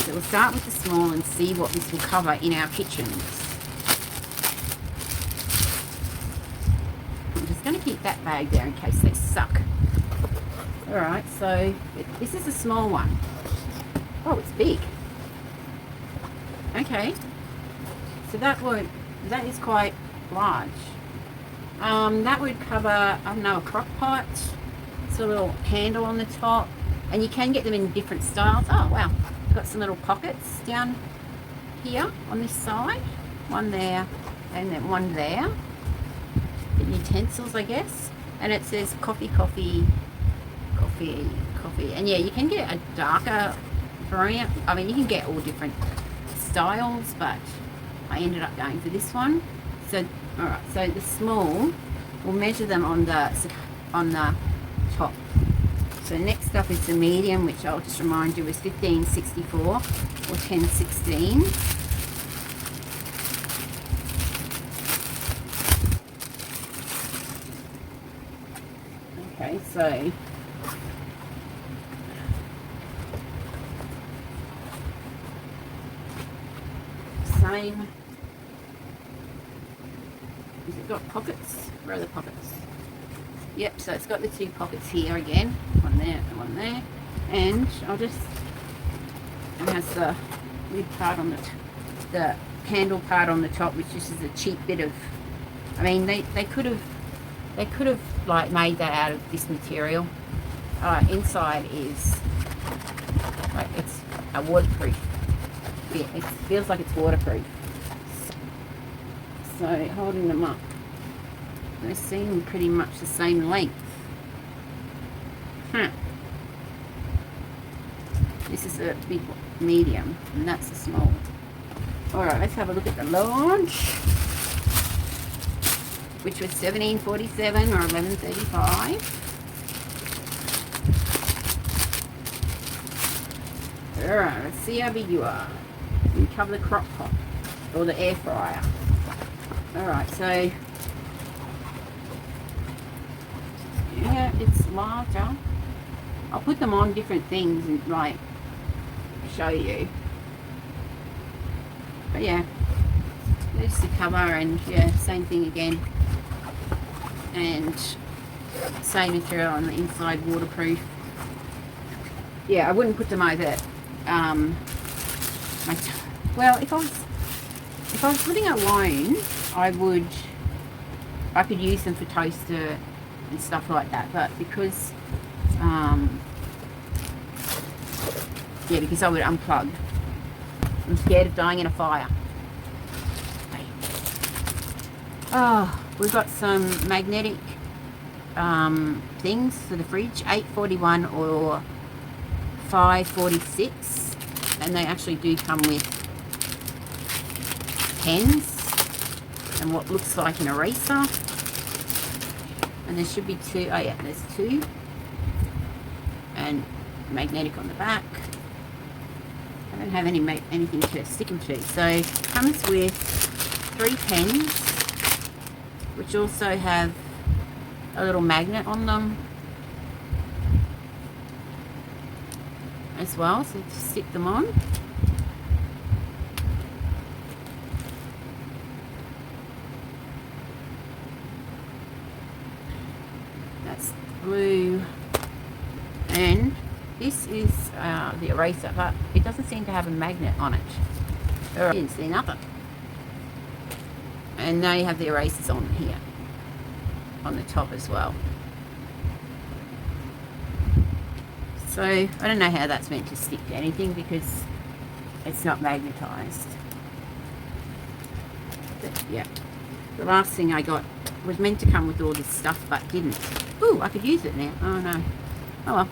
So we'll start with the small and see what this will cover in our kitchens. keep that bag there in case they suck. Alright, so this is a small one. Oh, it's big. Okay. So that is quite large. That would cover, I don't know, a crock pot. It's a little handle on the top. And you can get them in different styles. Oh, wow. Got some little pockets down here on this side. One there and then one there. The utensils, I guess. And it says coffee. And yeah, you can get a darker variant. I mean, you can get all different styles, but I ended up going for this one. So, alright, so the small, we'll measure them on the top. So next up is the medium, which I'll just remind you is 1564 or 1016. Okay, so same. Has it got pockets? Where are the pockets? Yep, so it's got the two pockets here again. One there and one there. And it has the lid part on the handle part on the top, which is a cheap bit of, I mean, they could have like made that out of this material. Inside is like, it's a waterproof. Yeah, it feels like it's waterproof. So holding them up, they seem pretty much the same length. This is a big medium, and that's a small. Alright, let's have a look at the large, which was 1747 or 1135. Alright, let's see how big you are. You cover the crock pot or the air fryer. Alright, so yeah, it's larger. I'll put them on different things and like show you. But yeah, there's the cover, and yeah, same thing again. And same material on the inside, waterproof. Yeah, I wouldn't put them over well, if I was living alone, I could use them for toaster and stuff like that, but because because I would unplug. I'm scared of dying in a fire. Oh, we've got some magnetic things for the fridge, 841 or 546, and they actually do come with pens and what looks like an eraser, and there should be two. Oh yeah, there's two, and magnetic on the back. I don't have anything to stick them to, so it comes with 3 pens, which also have a little magnet on them as well, so to stick them on. That's blue, and this is the eraser, but it doesn't seem to have a magnet on it. I didn't see nothing. And now you have the erasers on here, on the top as well. So I don't know how that's meant to stick to anything because it's not magnetized. But yeah, the last thing I got was meant to come with all this stuff but didn't. Ooh, I could use it now. Oh no. Oh well.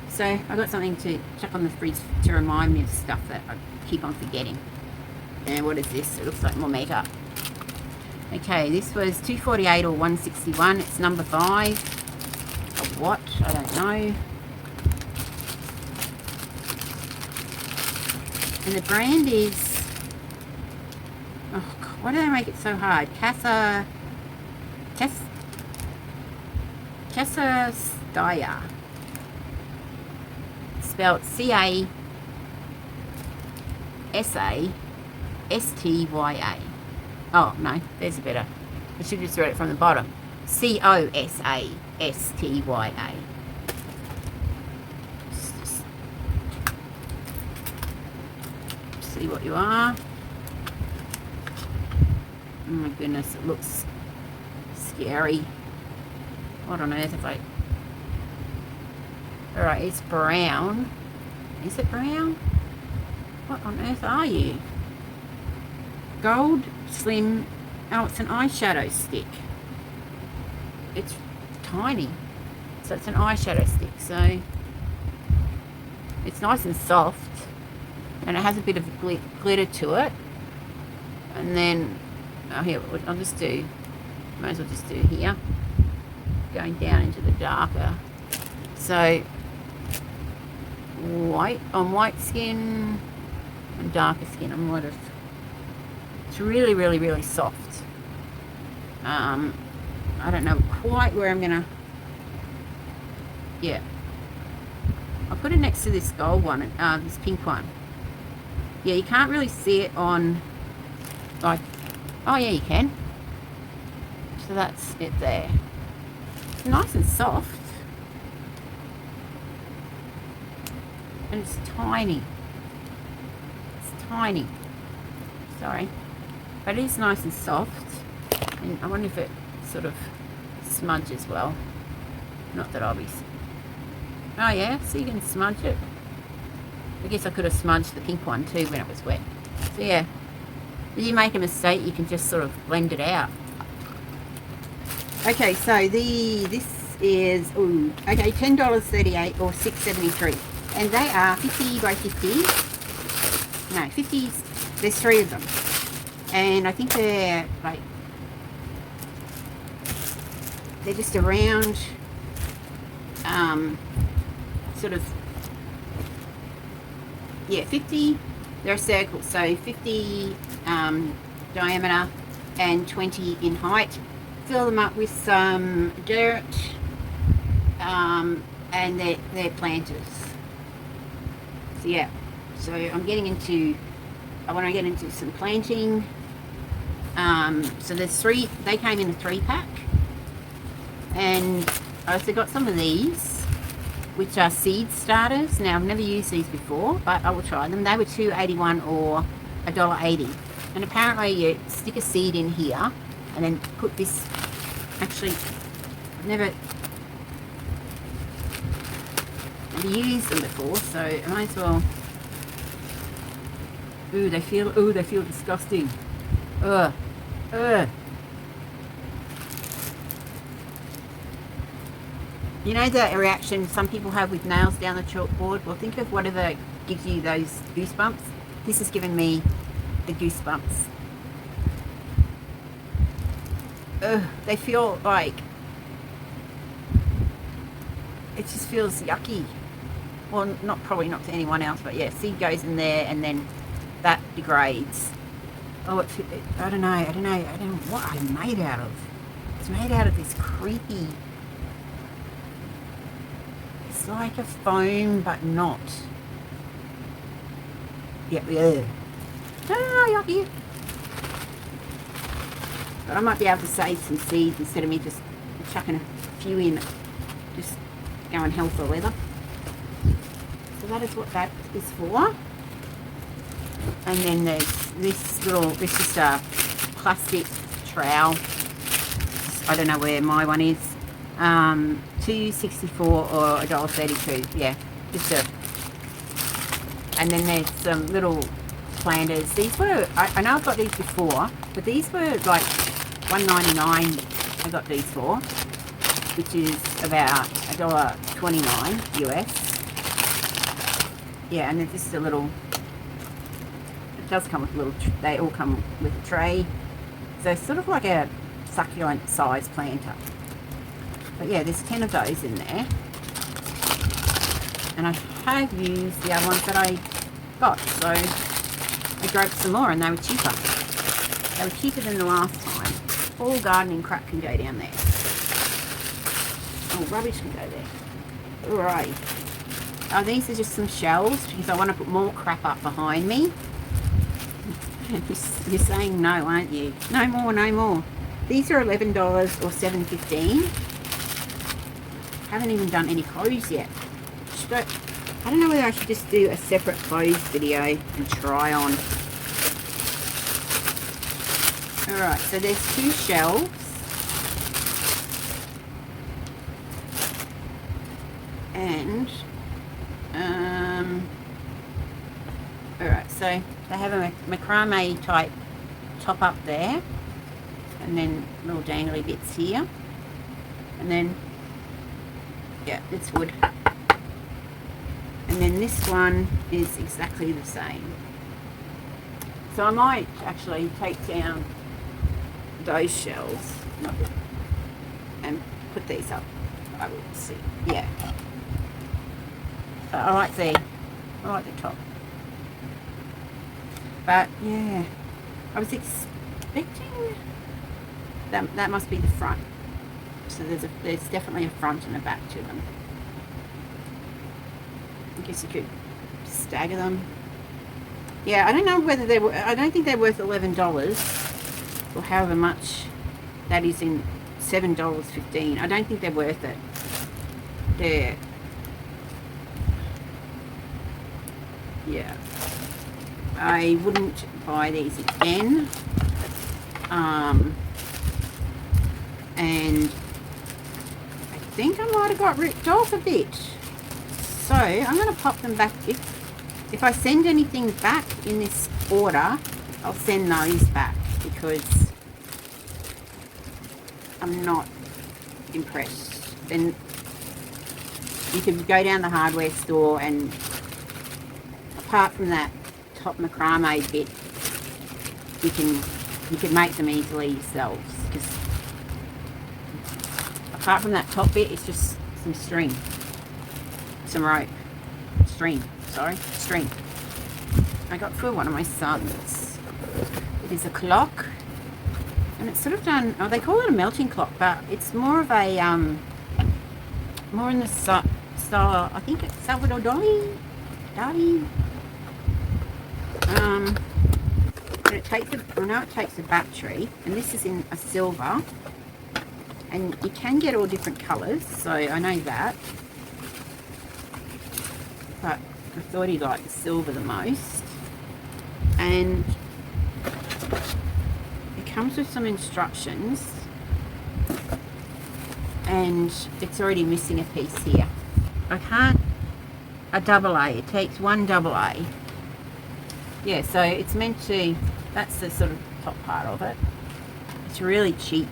So I got something to chuck on the fridge to remind me of stuff that I keep on forgetting. And what is this? It looks like more makeup. Okay, this was 248 or 161. It's number 5. A what? I don't know. And the brand is, oh God, why do they make it so hard? Casa Stya. Spelled CASASTYA. Oh no, there's a better. I should have just read it from the bottom. Cosastya. Just see what you are. Oh my goodness, it looks scary. What on earth have I... Alright, it's brown. Is it brown? What on earth are you? Gold Slim... Oh, it's an eyeshadow stick. It's tiny. So it's an eyeshadow stick. So it's nice and soft. And it has a bit of glitter to it. And then... Oh, here, I'll just do... Might as well just do here. Going down into the darker. So... White on white skin and darker skin on lighter. It's really, really, really soft. I don't know quite where I'm gonna... Yeah. I'll put it next to this gold one, this pink one. Yeah, you can't really see it on... Like... Oh yeah, you can. So that's it there. It's nice and soft. And it's tiny. It's tiny. Sorry. But it is nice and soft. And I wonder if it sort of smudges well. Not that I'll be... Oh yeah, so you can smudge it. I guess I could have smudged the pink one too when it was wet. So yeah, if you make a mistake, you can just sort of blend it out. Okay, so this is, ooh, okay, $10.38 or $6.73. And they are 50 by 50. No, 50s. There's 3 of them. And I think they're like, they're just around, sort of, yeah, 50. They're a circle, so 50 diameter and 20 in height. Fill them up with some dirt, and they're planters. So yeah, so I'm getting into, I want to get into some planting. So there's 3, they came in a 3-pack. And I also got some of these, which are seed starters. Now I've never used these before, but I will try them. They were $2.81 or $1.80. And apparently you stick a seed in here and then put this, actually I've never used them before, so I might as well. Ooh, they feel disgusting. Ugh. You know the reaction some people have with nails down the chalkboard? Well, think of whatever gives you those goosebumps. This has given me the goosebumps. Ugh, they feel like, it just feels yucky. Well, probably not to anyone else, but yeah, seed goes in there and then that degrades. Oh, I don't know what I'm made out of. It's made out of this creepy, it's like a foam, but not. Yeah. Ah, yucky. But I might be able to save some seeds instead of me just chucking a few in, just going hell for leather. So that is what that is for. And then there's this is a plastic trowel. I don't know where my one is. $2.64 or $1.32. Yeah, just a. And then there's some little planters. These were, I know I've got these before, but these were like $1.99. I got these for, which is about $1.29 US. Yeah, and then this is a little. It does come with a little. They all come with a tray. So it's sort of like a succulent size planter. But yeah, there's 10 of those in there. And I have used the other ones that I got. So I grabbed some more and they were cheaper. They were cheaper than the last time. All gardening crap can go down there. Oh, rubbish can go there. Alright. Oh, these are just some shelves because I want to put more crap up behind me. You're saying no, aren't you? No more, no more. These are $11 or $7.15. Haven't even done any clothes yet. I don't know whether I should just do a separate clothes video and try on. Alright, so there's 2 shelves. And alright, so they have a macrame type top up there, and then little dangly bits here, and then yeah, it's wood. And then this one is exactly the same. So I might actually take down those shelves and put these up. I will see. Yeah. I like the top. But yeah, I was expecting that must be the front. So there's definitely a front and a back to them. I guess you could stagger them. Yeah, I don't know whether I don't think they're worth $11 or however much that is in $7.15. I don't think they're worth it. They're, yeah, I wouldn't buy these again. And I think I might have got ripped off a bit. So I'm going to pop them back. If I send anything back in this order, I'll send those back because I'm not impressed. Then you could go down the hardware store and apart from that top macrame bit, you can make them easily yourselves. Because apart from that top bit, it's just some string, some rope, string. I got for one of my sons. It is a clock, and it's sort of done. Oh, they call it a melting clock, but it's more of a more in the style. I think it's Salvador Dali. But it takes it takes a battery, and this is in a silver, and you can get all different colours. So I know that, but I thought he liked the silver the most. And it comes with some instructions, and it's already missing a piece here. I can't, a double A, it takes one double A. Yeah, so it's meant to, that's the sort of top part of it. It's really cheap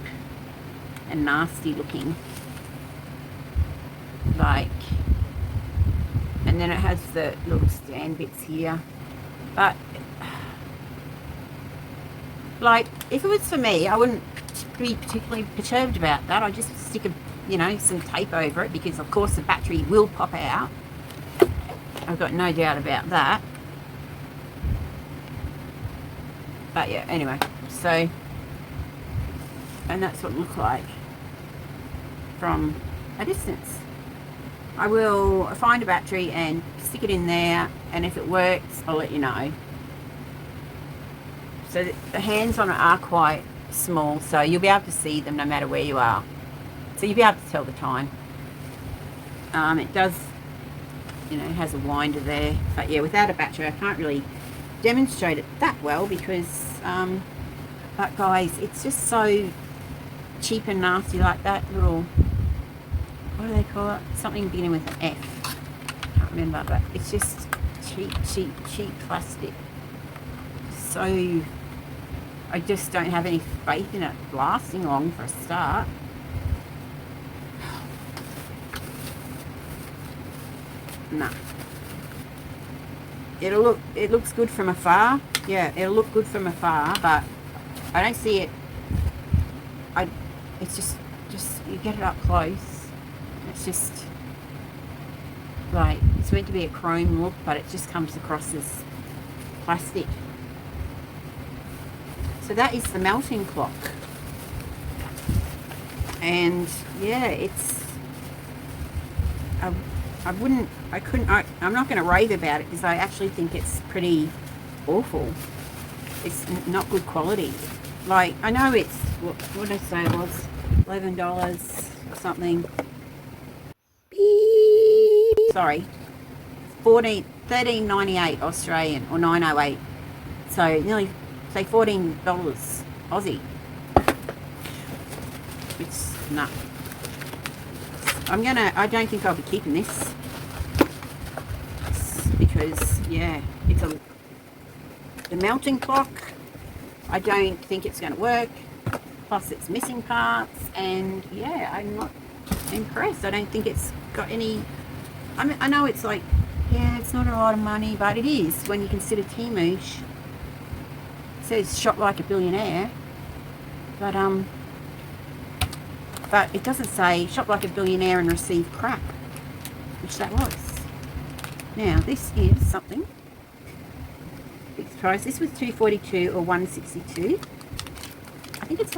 and nasty looking. Like, and then it has the little stand bits here. But like, if it was for me, I wouldn't be particularly perturbed about that. I'd just stick some tape over it, because of course the battery will pop out. I've got no doubt about that. But yeah, anyway, so, and that's what it looks like from a distance. I will find a battery and stick it in there, and if it works, I'll let you know. So the hands on it are quite small, so you'll be able to see them no matter where you are. So you'll be able to tell the time. It does, it has a winder there. But yeah, without a battery, I can't really demonstrate it that well because, but guys, it's just so cheap and nasty. Like that little, what do they call it? Something beginning with an F. Can't remember, but it's just cheap plastic. So I just don't have any faith in it lasting long for a start. No. It looks good from afar. Yeah, it'll look good from afar, but I don't see it. It's just you get it up close. It's just like, it's meant to be a chrome look, but it just comes across as plastic. So that is the melting clock. And yeah, it's, I'm not going to rave about it because I actually think it's pretty awful. It's not good quality. Like, I know it's, what did I say it was? $11 or something. Sorry. $13.98 Australian, or 9.08. So nearly, say $14 Aussie. It's nuts. I don't think I'll be keeping this. Because, yeah, it's the melting clock. I don't think it's going to work. Plus it's missing parts, and yeah, I'm not impressed. I don't think it's got any, I know it's like, yeah, it's not a lot of money, but it is when you consider Temu. It says shop like a billionaire, but it doesn't say shop like a billionaire and receive crap, which that was. Now this is something. Fixed price. This was $2.42 or $1.62. I think it's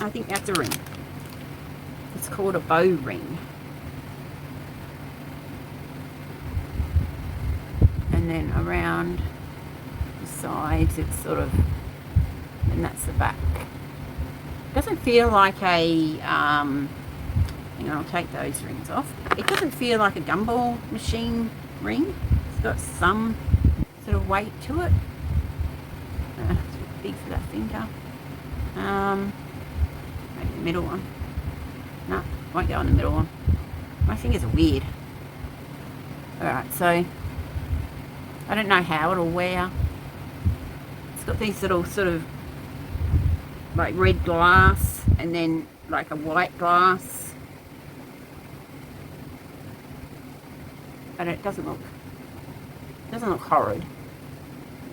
I think that's a ring. It's called a bow ring. And then around the sides it's sort of, and that's the back. Doesn't feel like a hang on, I'll take those rings off. It doesn't feel like a gumball machine ring. It's got some sort of weight to it. It's a bit big for that finger. Maybe the middle one. No, won't go on the middle one. My fingers are weird. Alright, so I don't know how it'll wear. It's got these little sort of like red glass and then like a white glass. But it doesn't look horrid.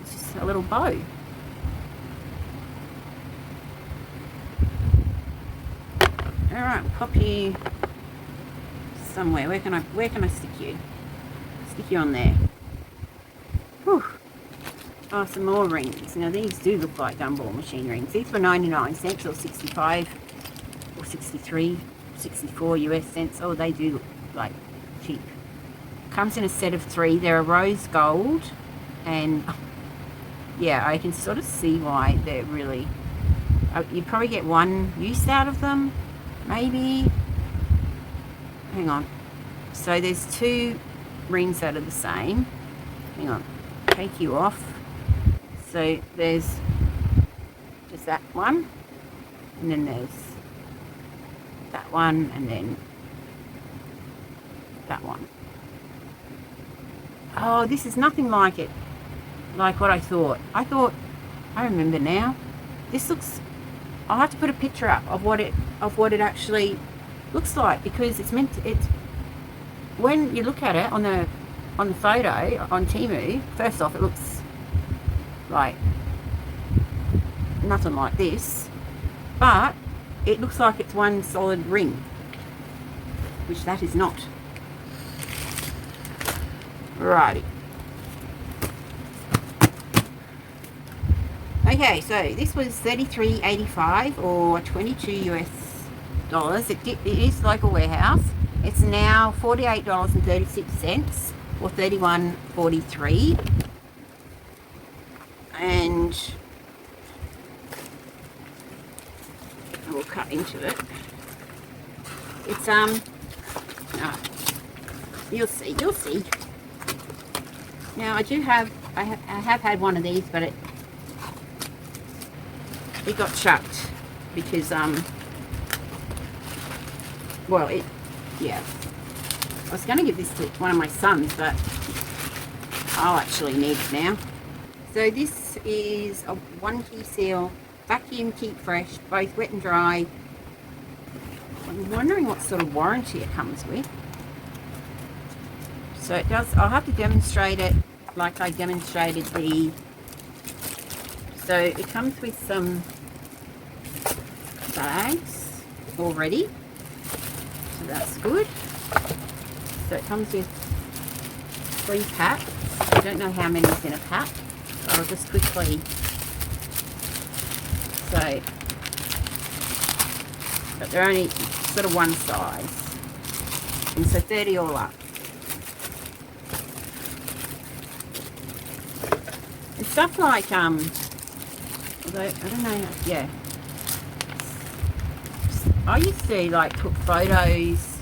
It's just a little bow. Alright, pop you somewhere. Where can I stick you? Stick you on there. Whew. Oh, some more rings. Now these do look like gumball machine rings. These were 99 cents or 65 or 63, 64 US cents. Oh, they do look like cheap. Comes in a set of 3. They're a rose gold, and yeah, I can sort of see why they're really, you'd probably get one use out of them, maybe. Hang on. So there's 2 rings that are the same. Hang on. Take you off. So there's just that one, and then there's that one, and then that one. Oh, this is nothing like it, like what I thought. I remember now. This looks, I'll have to put a picture up of what it actually looks like, because it's when you look at it on the photo on Temu, first off it looks like nothing like this, but it looks like it's one solid ring, which that is not. Righty. Okay, so this was $33.85 or 22 US dollars. It is local warehouse. It's now $48.36 or 31.43, and we'll cut into it. It's you'll see. Now I have had one of these, but it got chucked because well, yeah, I was going to give this to one of my sons, but I'll actually need it now. So this is a 1 key seal, vacuum, keep fresh, both wet and dry. I'm wondering what sort of warranty it comes with. So it does, I'll have to demonstrate it like I demonstrated the, so it comes with some bags already, so that's good. So it comes with 3 packs. I don't know how many is in a pack, so I'll just quickly, so, but they're only sort of one size, and so 30 all up. And stuff like So, I don't know, yeah. I used to like took photos,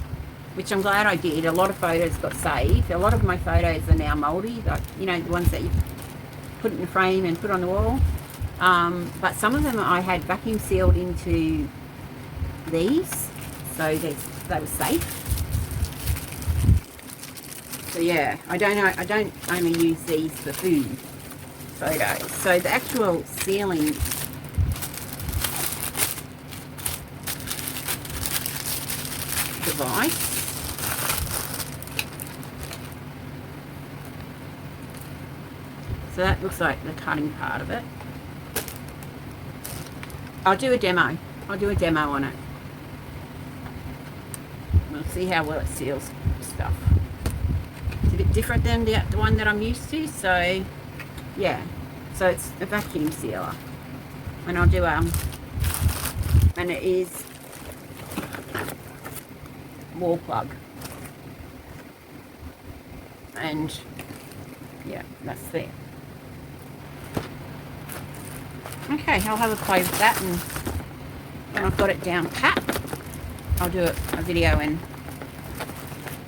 which I'm glad I did. A lot of photos got saved. A lot of my photos are now mouldy, like, you know, the ones that you put in a frame and put on the wall. But some of them I had vacuum sealed into these, so they were safe. So yeah, I don't only use these for food photos. So the actual sealing device, so that looks like the cutting part of it. I'll do a demo on it. We'll see how well it seals stuff. It's a bit different than the one that I'm used to, so yeah. So it's a vacuum sealer, and I'll do and it is wall plug, and yeah, that's there. Okay, I'll have a play with that, and when I've got it down pat, I'll do a video and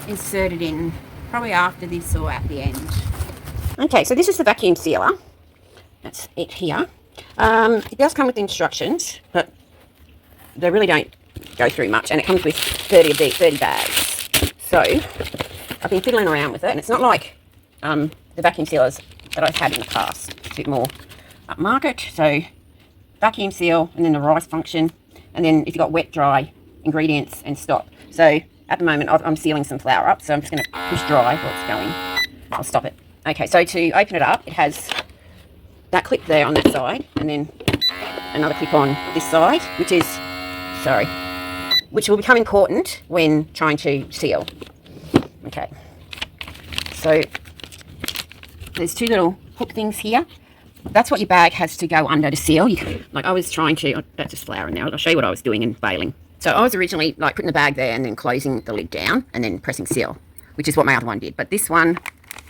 insert it in probably after this or at the end. Okay, so this is the vacuum sealer. That's it here. It does come with instructions, but they really don't go through much, and it comes with 30 bags. So I've been fiddling around with it, and it's not like the vacuum sealers that I've had in the past. It's a bit more upmarket. So vacuum seal, and then the rice function, and then if you've got wet, dry ingredients, and stop. So at the moment I'm sealing some flour up, so I'm just going to push dry while it's going. I'll stop it. Okay, so to open it up, it has that clip there on that side, and then another clip on this side, which will become important when trying to seal. Okay, so there's two little hook things here. That's what your bag has to go under to seal. Like I was trying to, that's just flour in there. I'll show you what I was doing in bailing. So I was originally like putting the bag there and then closing the lid down and then pressing seal, which is what my other one did. But this one,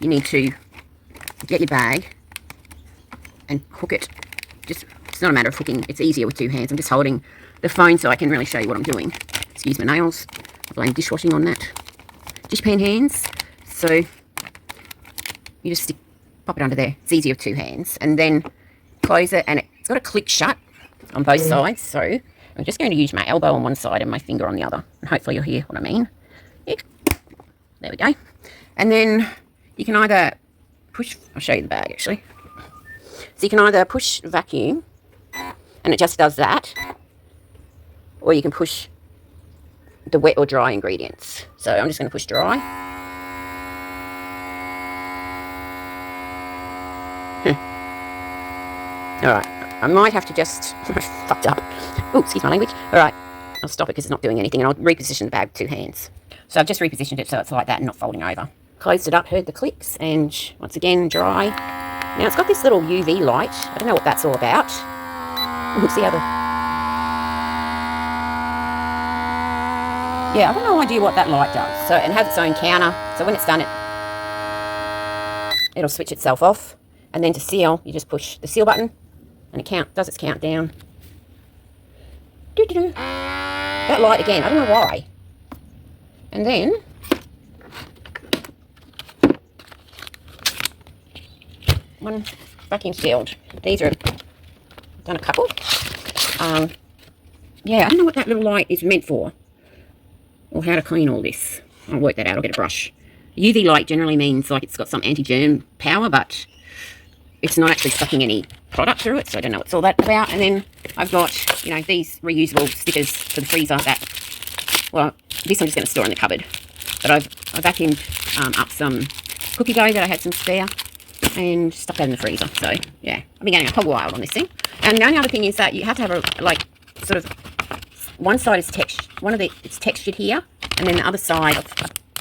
you need to get your bag and hook it. It's not a matter of hooking. It's easier with two hands. I'm just holding the phone so I can really show you what I'm doing. Excuse my nails. I blame dishwashing on that. Dishpan hands. So you just pop it under there. It's easier with two hands. And then close it, and it's got to click shut on both sides. So I'm just going to use my elbow on one side and my finger on the other. And hopefully you'll hear what I mean. Yeah. There we go. And then you can either push, I'll show you the bag actually. So you can either push vacuum, and it just does that, or you can push the wet or dry ingredients. So I'm just going to push dry. Alright, I might have to just, I fucked up. Oh, excuse my language. Alright, I'll stop it because it's not doing anything, and I'll reposition the bag with two hands. So I've just repositioned it so it's like that and not folding over. Closed it up, heard the clicks, and once again, dry. Now it's got this little UV light. I don't know what that's all about. Ooh, see how the... Yeah, I've got no idea what that light does. So it has its own counter. So when it's done, it'll switch itself off. And then to seal, you just push the seal button, and it does its countdown. Doo-doo-doo. That light again, I don't know why. And then one vacuum sealed. These are, I've done a couple. Yeah, I don't know what that little light is meant for, or how to clean all this. I'll work that out. I'll get a brush. UV light generally means like it's got some anti-germ power, but it's not actually sucking any product through it, so I don't know what's all that about. And then I've got, you know, these reusable stickers for the freezer that, well, this I'm just going to store in the cupboard. But I vacuumed up some cookie dough that I had some spare and stuck that in the freezer. So, yeah, I've been going a hog wild on this thing. And the only other thing is that you have to have a, like, sort of, one side is textured, it's textured here, and then the other side of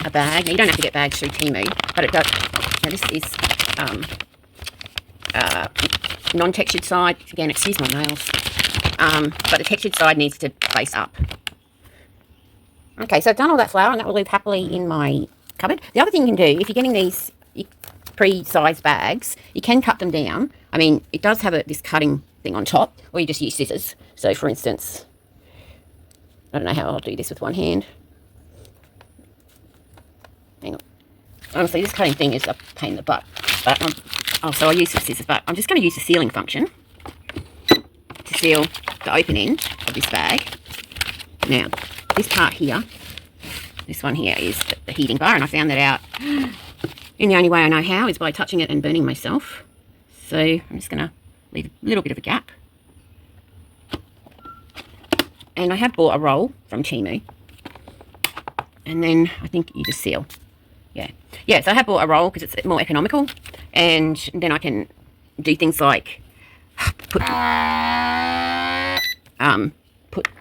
a bag. Now, you don't have to get bags through Temu, but it does. Now, this is non-textured side. Again, excuse my nails. But the textured side needs to face up. Okay, so I've done all that flour, and that will live happily in my cupboard. The other thing you can do, if you're getting these pre-sized bags, you can cut them down. I mean, it does have this cutting thing on top, or you just use scissors. So for instance, I don't know how I'll do this with one hand. Hang on. Honestly, this cutting thing is a pain in the butt. But so I use some scissors, but I'm just going to use the sealing function to seal the open end of this bag. Now, this part here, this one here is the heating bar, and I found that out in the only way I know how is by touching it and burning myself. So I'm just going to leave a little bit of a gap. And I have bought a roll from Temu. And then I think you just seal. Yeah, so I have bought a roll because it's more economical. And then I can do things like put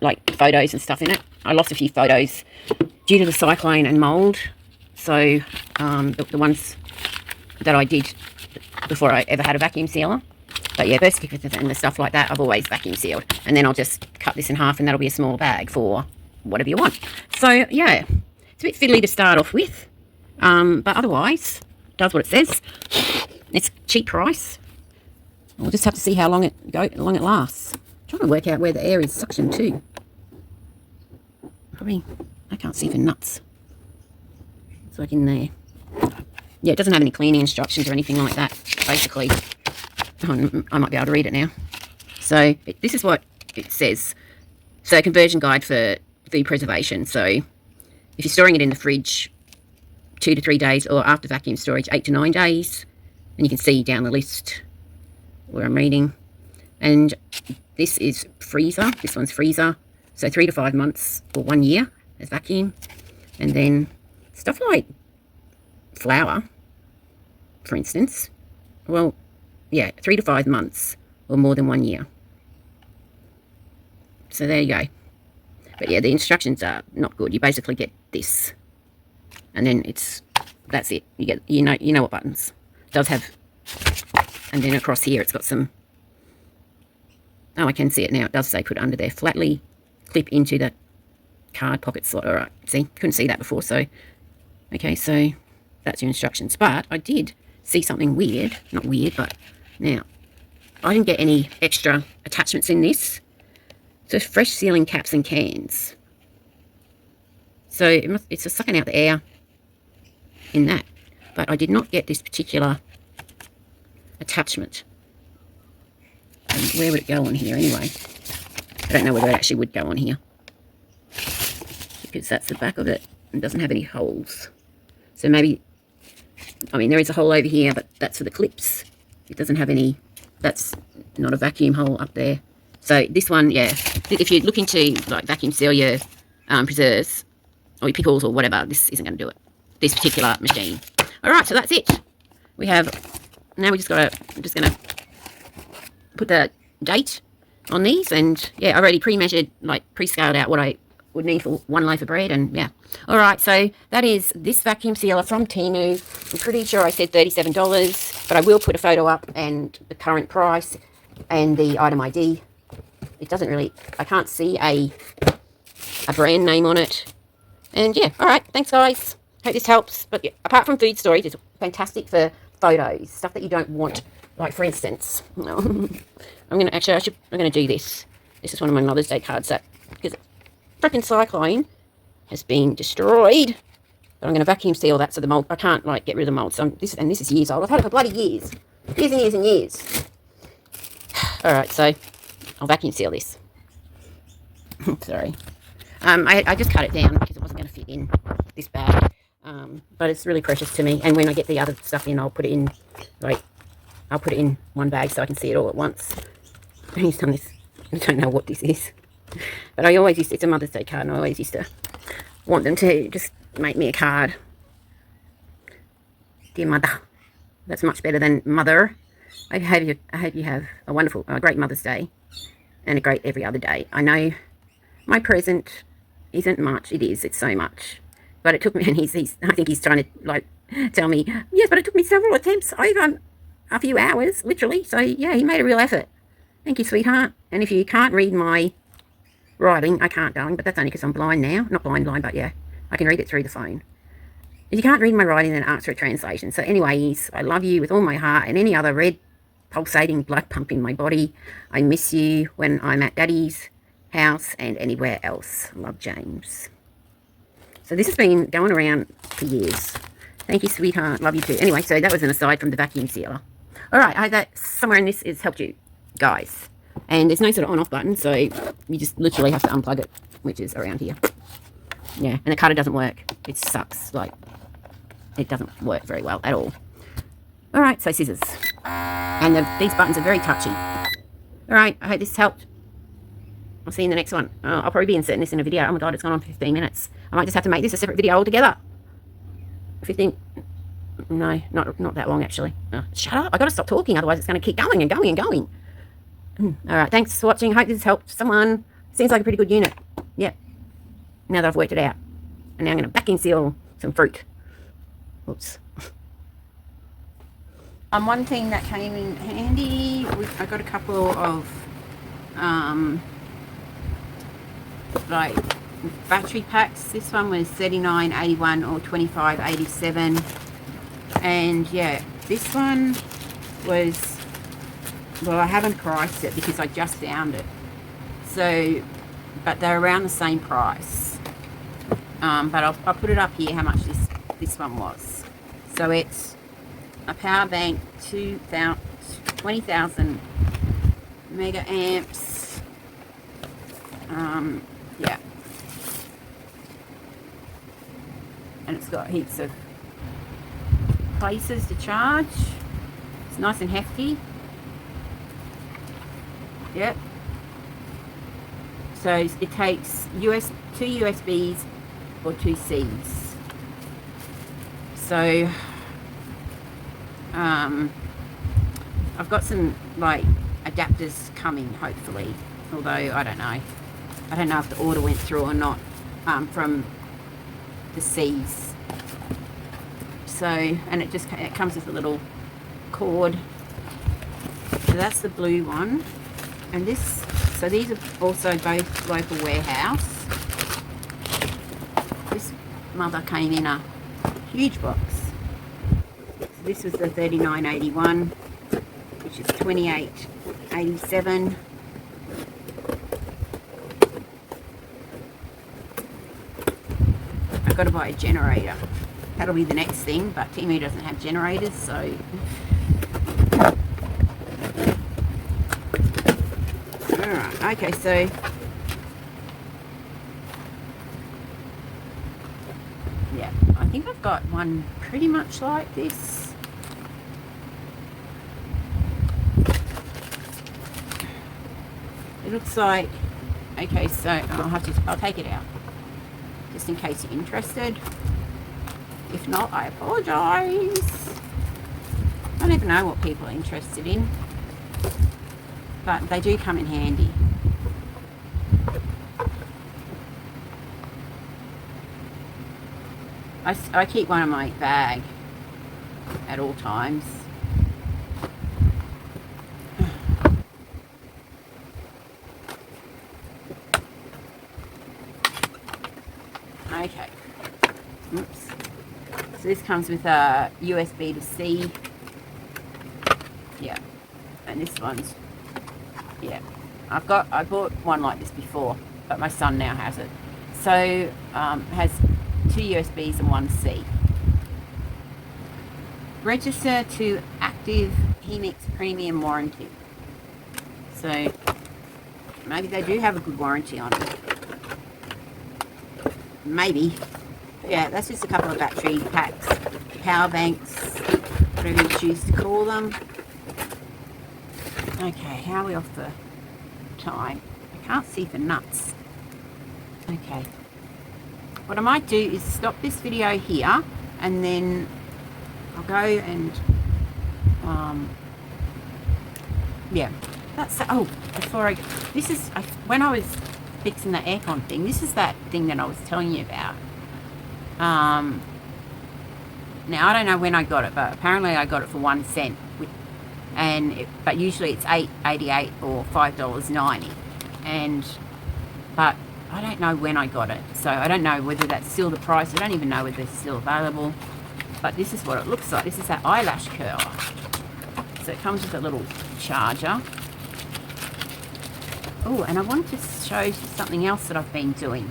like photos and stuff in it. I lost a few photos due to the cyclone and mould. So the ones that I did before I ever had a vacuum sealer. But yeah, birth certificates and the stuff like that, I've always vacuum sealed. And then I'll just cut this in half and that'll be a small bag for whatever you want. So yeah, it's a bit fiddly to start off with. But otherwise, it does what it says. It's cheap price. We'll just have to see how long it lasts. I'm trying to work out where the air is suctioned to. Probably, I can't see for nuts. It's like in there. Yeah, it doesn't have any cleaning instructions or anything like that, basically. I might be able to read it now. So this is what it says. So conversion guide for food preservation. So if you're storing it in the fridge 2 to 3 days, or after vacuum storage 8 to 9 days, and you can see down the list where I'm reading. And this is freezer. This one's freezer. So 3 to 5 months or 1 year as vacuum. And then stuff like flour, for instance. Well, yeah, 3 to 5 months or more than 1 year. So there you go. But yeah, the instructions are not good. You basically get this, and then that's it. You get you know what buttons. It does have, and then across here it's got some. Oh, I can see it now. It does say put it under there. Flatly clip into the card pocket slot. All right. See, couldn't see that before. So, okay, so that's your instructions. But I did see something weird. Not weird, but now I didn't get any extra attachments in this. So fresh sealing caps and cans. So it's just sucking out the air in that. But I did not get this particular attachment. And where would it go on here anyway? I don't know whether it actually would go on here, because that's the back of it and doesn't have any holes. So maybe, I mean, there is a hole over here, but that's for the clips. It doesn't have any, that's not a vacuum hole up there. So this one, yeah, if you're looking to like vacuum seal your preserves or your pickles or whatever, this isn't going to do it. This particular machine. All right, so that's it. We have, now we just got to, I'm just going to put the date on these, and yeah, I already pre-measured, like pre-scaled out what I would need for 1 loaf of bread, and yeah. All right, so that is this vacuum sealer from Temu. I'm pretty sure I said $37, but I will put a photo up and the current price and the item ID. It doesn't really, I can't see a brand name on it. And yeah, all right, thanks guys. Hope this helps. But yeah, apart from food storage, it's fantastic for photos, stuff that you don't want. Like for instance, I'm gonna do this. This is one of my Mother's Day cards that, because freaking cyclone has been destroyed. But I'm gonna vacuum seal that so the mold, I can't like get rid of the mold. So this is years old. I've had it for bloody years and years and years. All right, so I'll vacuum seal this. Sorry. I just cut it down because it wasn't going to fit in this bag. But it's really precious to me. And when I get the other stuff in, I'll put it in, like, I'll put it in one bag so I can see it all at once. And he's done this. I don't know what this is. But I always used to, it's a Mother's Day card, and I always used to want them to just make me a card. Dear Mother. That's much better than Mother. I hope you have a wonderful, great Mother's Day and a great every other day. I know my present isn't much. It is. It's so much. But it took me, and I think he's trying to, like, tell me, yes, but it took me several attempts over a few hours, literally. So, yeah, he made a real effort. Thank you, sweetheart. And if you can't read my writing, I can't, darling, but that's only because I'm blind now. Not blind, but yeah, I can read it through the phone. If you can't read my writing, then ask for a translation. So anyways, I love you with all my heart, and any other red pulsating blood pump in my body. I miss you when I'm at Daddy's house and anywhere else. Love, James. So this has been going around for years. Thank you, sweetheart. Love you too. Anyway, so that was an aside from the vacuum sealer. All right, I hope that somewhere in this has helped you guys. And there's no sort of on-off button, so you just literally have to unplug it, which is around here. Yeah, and the cutter doesn't work. It sucks. Like, it doesn't work very well at all. All right, so scissors. And these buttons are very touchy. All right, I hope this helped. I'll see you in the next one. I'll probably be inserting this in a video. Oh my God, it's gone on for 15 minutes. I might just have to make this a separate video altogether. 15... No, not that long, actually. Oh, shut up. I got to stop talking, otherwise it's going to keep going and going and going. All right, thanks for watching. Hope this helped someone. Seems like a pretty good unit. Yep. Now that I've worked it out. And now I'm going to vacuum seal some fruit. Oops. One thing that came in handy, I got a couple of like battery packs. This one was $39.81 or $25.87, and yeah, this one was, well, I haven't priced it because I just found it, so, but they're around the same price. But I'll put it up here how much this one was. So it's a power bank, 20,000 mega amps. Yeah, and it's got heaps of places to charge. It's nice and hefty. Yep. So it takes two USBs or 2 Cs. So I've got some like adapters coming, hopefully, although I don't know if the order went through or not, from the C's. So, and it comes with a little cord. So that's the blue one, and so these are also both local warehouse. This mother came in a huge box. So this was the $39.81, which is $28.87. I've got to buy a generator. That'll be the next thing, but Temu doesn't have generators, so. Alright, okay, so yeah, I think I've got one pretty much like this. It looks like, okay, so I'll take it out, just in case you're interested. If not, I apologise. I never know what people are interested in, but they do come in handy. I keep one in my bag at all times. Okay. Oops. So this comes with a USB to C. Yeah. And this one's, yeah. I bought one like this before, but my son now has it. So has 2 USBs and 1 C. Register to active Hemix premium warranty. So maybe they do have a good warranty on it. Maybe. Yeah, that's just a couple of battery packs, power banks, whatever you choose to call them. Okay, how are we off the time? I can't see for nuts. Okay. What I might do is stop this video here, and then I'll go and, yeah. That's, oh, before I, this is, when I was fixing the aircon thing, this is that thing that I was telling you about. Now I don't know when I got it, but apparently I got it for 1 cent, but usually it's $8.88 or $5.90, but I don't know when I got it, so I don't know whether that's still the price. I don't even know whether it's still available, but this is what it looks like. This is that eyelash curler. So it comes with a little charger. Oh, and I wanted to show you something else that I've been doing.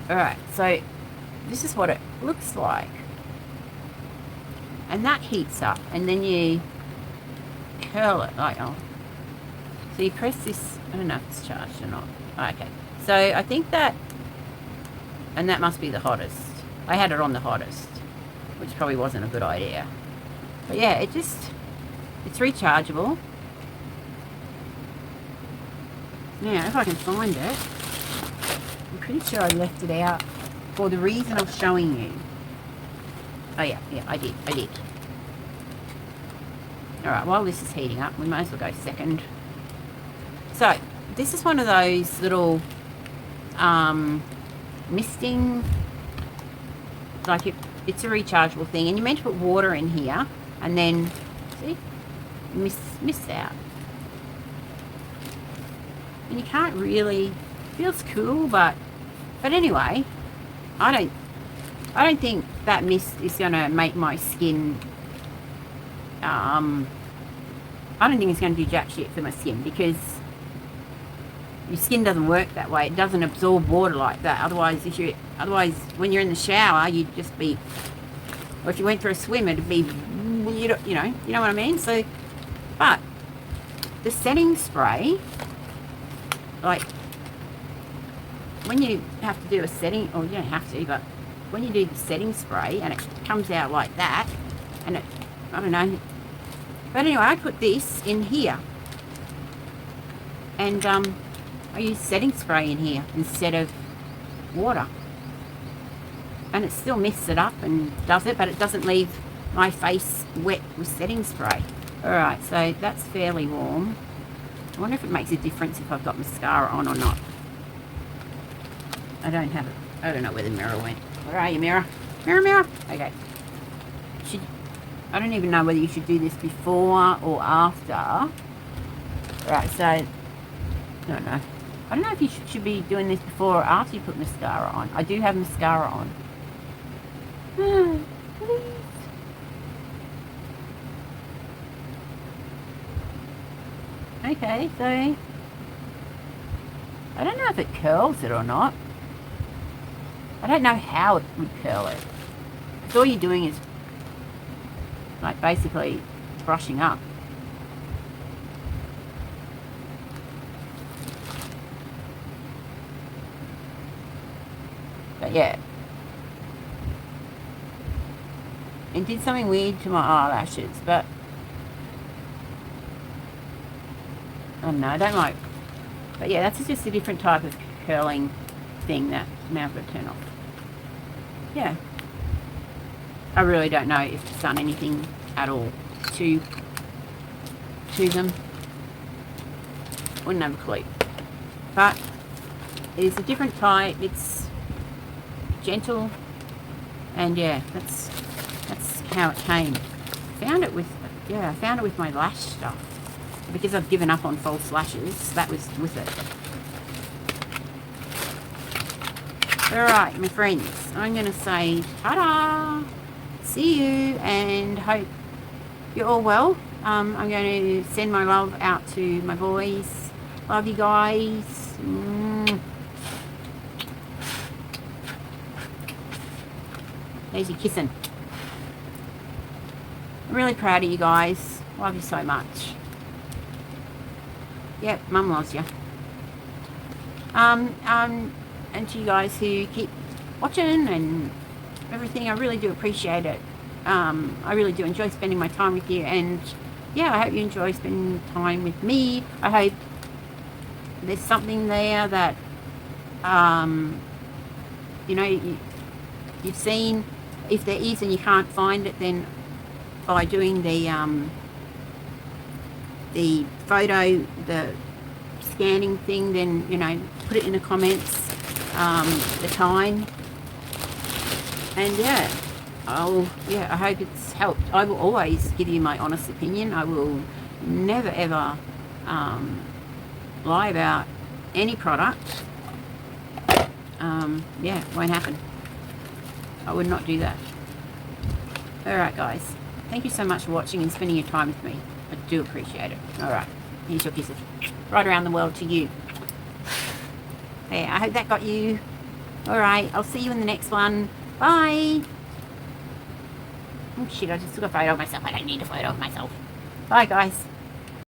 Alright, so this is what it looks like. And that heats up, and then you curl it like, oh. So you press this, I don't know if it's charged or not. Oh, okay, so I think that, and that must be the hottest. I had it on the hottest, which probably wasn't a good idea. But yeah, it's rechargeable. Now, if I can find it, I'm pretty sure I left it out for the reason of showing you. Oh yeah, I did. Alright, while this is heating up, we might as well go second. So, this is one of those little misting, like it's a rechargeable thing, and you're meant to put water in here, and then, see, mist out. And you can't really, feels cool, but anyway, I don't think that mist is going to make my skin, I don't think it's going to do jack shit for my skin, because your skin doesn't work that way. It doesn't absorb water like that. Otherwise, when you're in the shower, you'd just be, or if you went for a swim, it'd be, you know what I mean? So, but the setting spray, like, when you have to do a setting, or you don't have to, but when you do the setting spray and it comes out like that, and it, I don't know, but anyway, I put this in here, and I use setting spray in here instead of water, and it still mists it up and does it, but it doesn't leave my face wet with setting spray. Alright, so that's fairly warm. I wonder if it makes a difference if I've got mascara on or not. I don't have it. I don't know where the mirror went. Where are you, mirror? Mirror. Okay. I don't even know whether you should do this before or after. Right, so, I don't know. I don't know if you should be doing this before or after you put mascara on. I do have mascara on. Please. Okay, so I don't know if it curls it or not. I don't know how it would curl it. Because all you're doing is like basically brushing up. But yeah. It did something weird to my eyelashes, but I don't know, I don't like. But yeah, that's just a different type of curling thing that now I've got to turn off. Yeah. I really don't know if it's done anything at all to them. Wouldn't have a clue. But it is a different type. It's gentle, and yeah, that's how it came. I found it with my lash stuff. Because I've given up on false lashes, that was with it. Alright, my friends, I'm going to say ta-da! See you, and hope you're all well. I'm going to send my love out to my boys. Love you guys. There's your kissing. I'm really proud of you guys. Love you so much. Yep, Mum loves you. And to you guys who keep watching and everything, I really do appreciate it. I really do enjoy spending my time with you, and yeah, I hope you enjoy spending time with me. I hope there's something there that you know, you've seen. If there is and you can't find it, then by doing the photo, the scanning thing, then, you know, put it in the comments, the time, and yeah, I hope it's helped. I will always give you my honest opinion. I will never ever lie about any product. Yeah, won't happen. I would not do that. Alright guys, Thank you so much for watching and spending your time with me. I do appreciate it. All right. Here's your kisses. Right around the world to you. Hey, I hope that got you. All right. I'll see you in the next one. Bye. Oh, shit. I just took a photo of myself. I don't need a photo of myself. Bye, guys.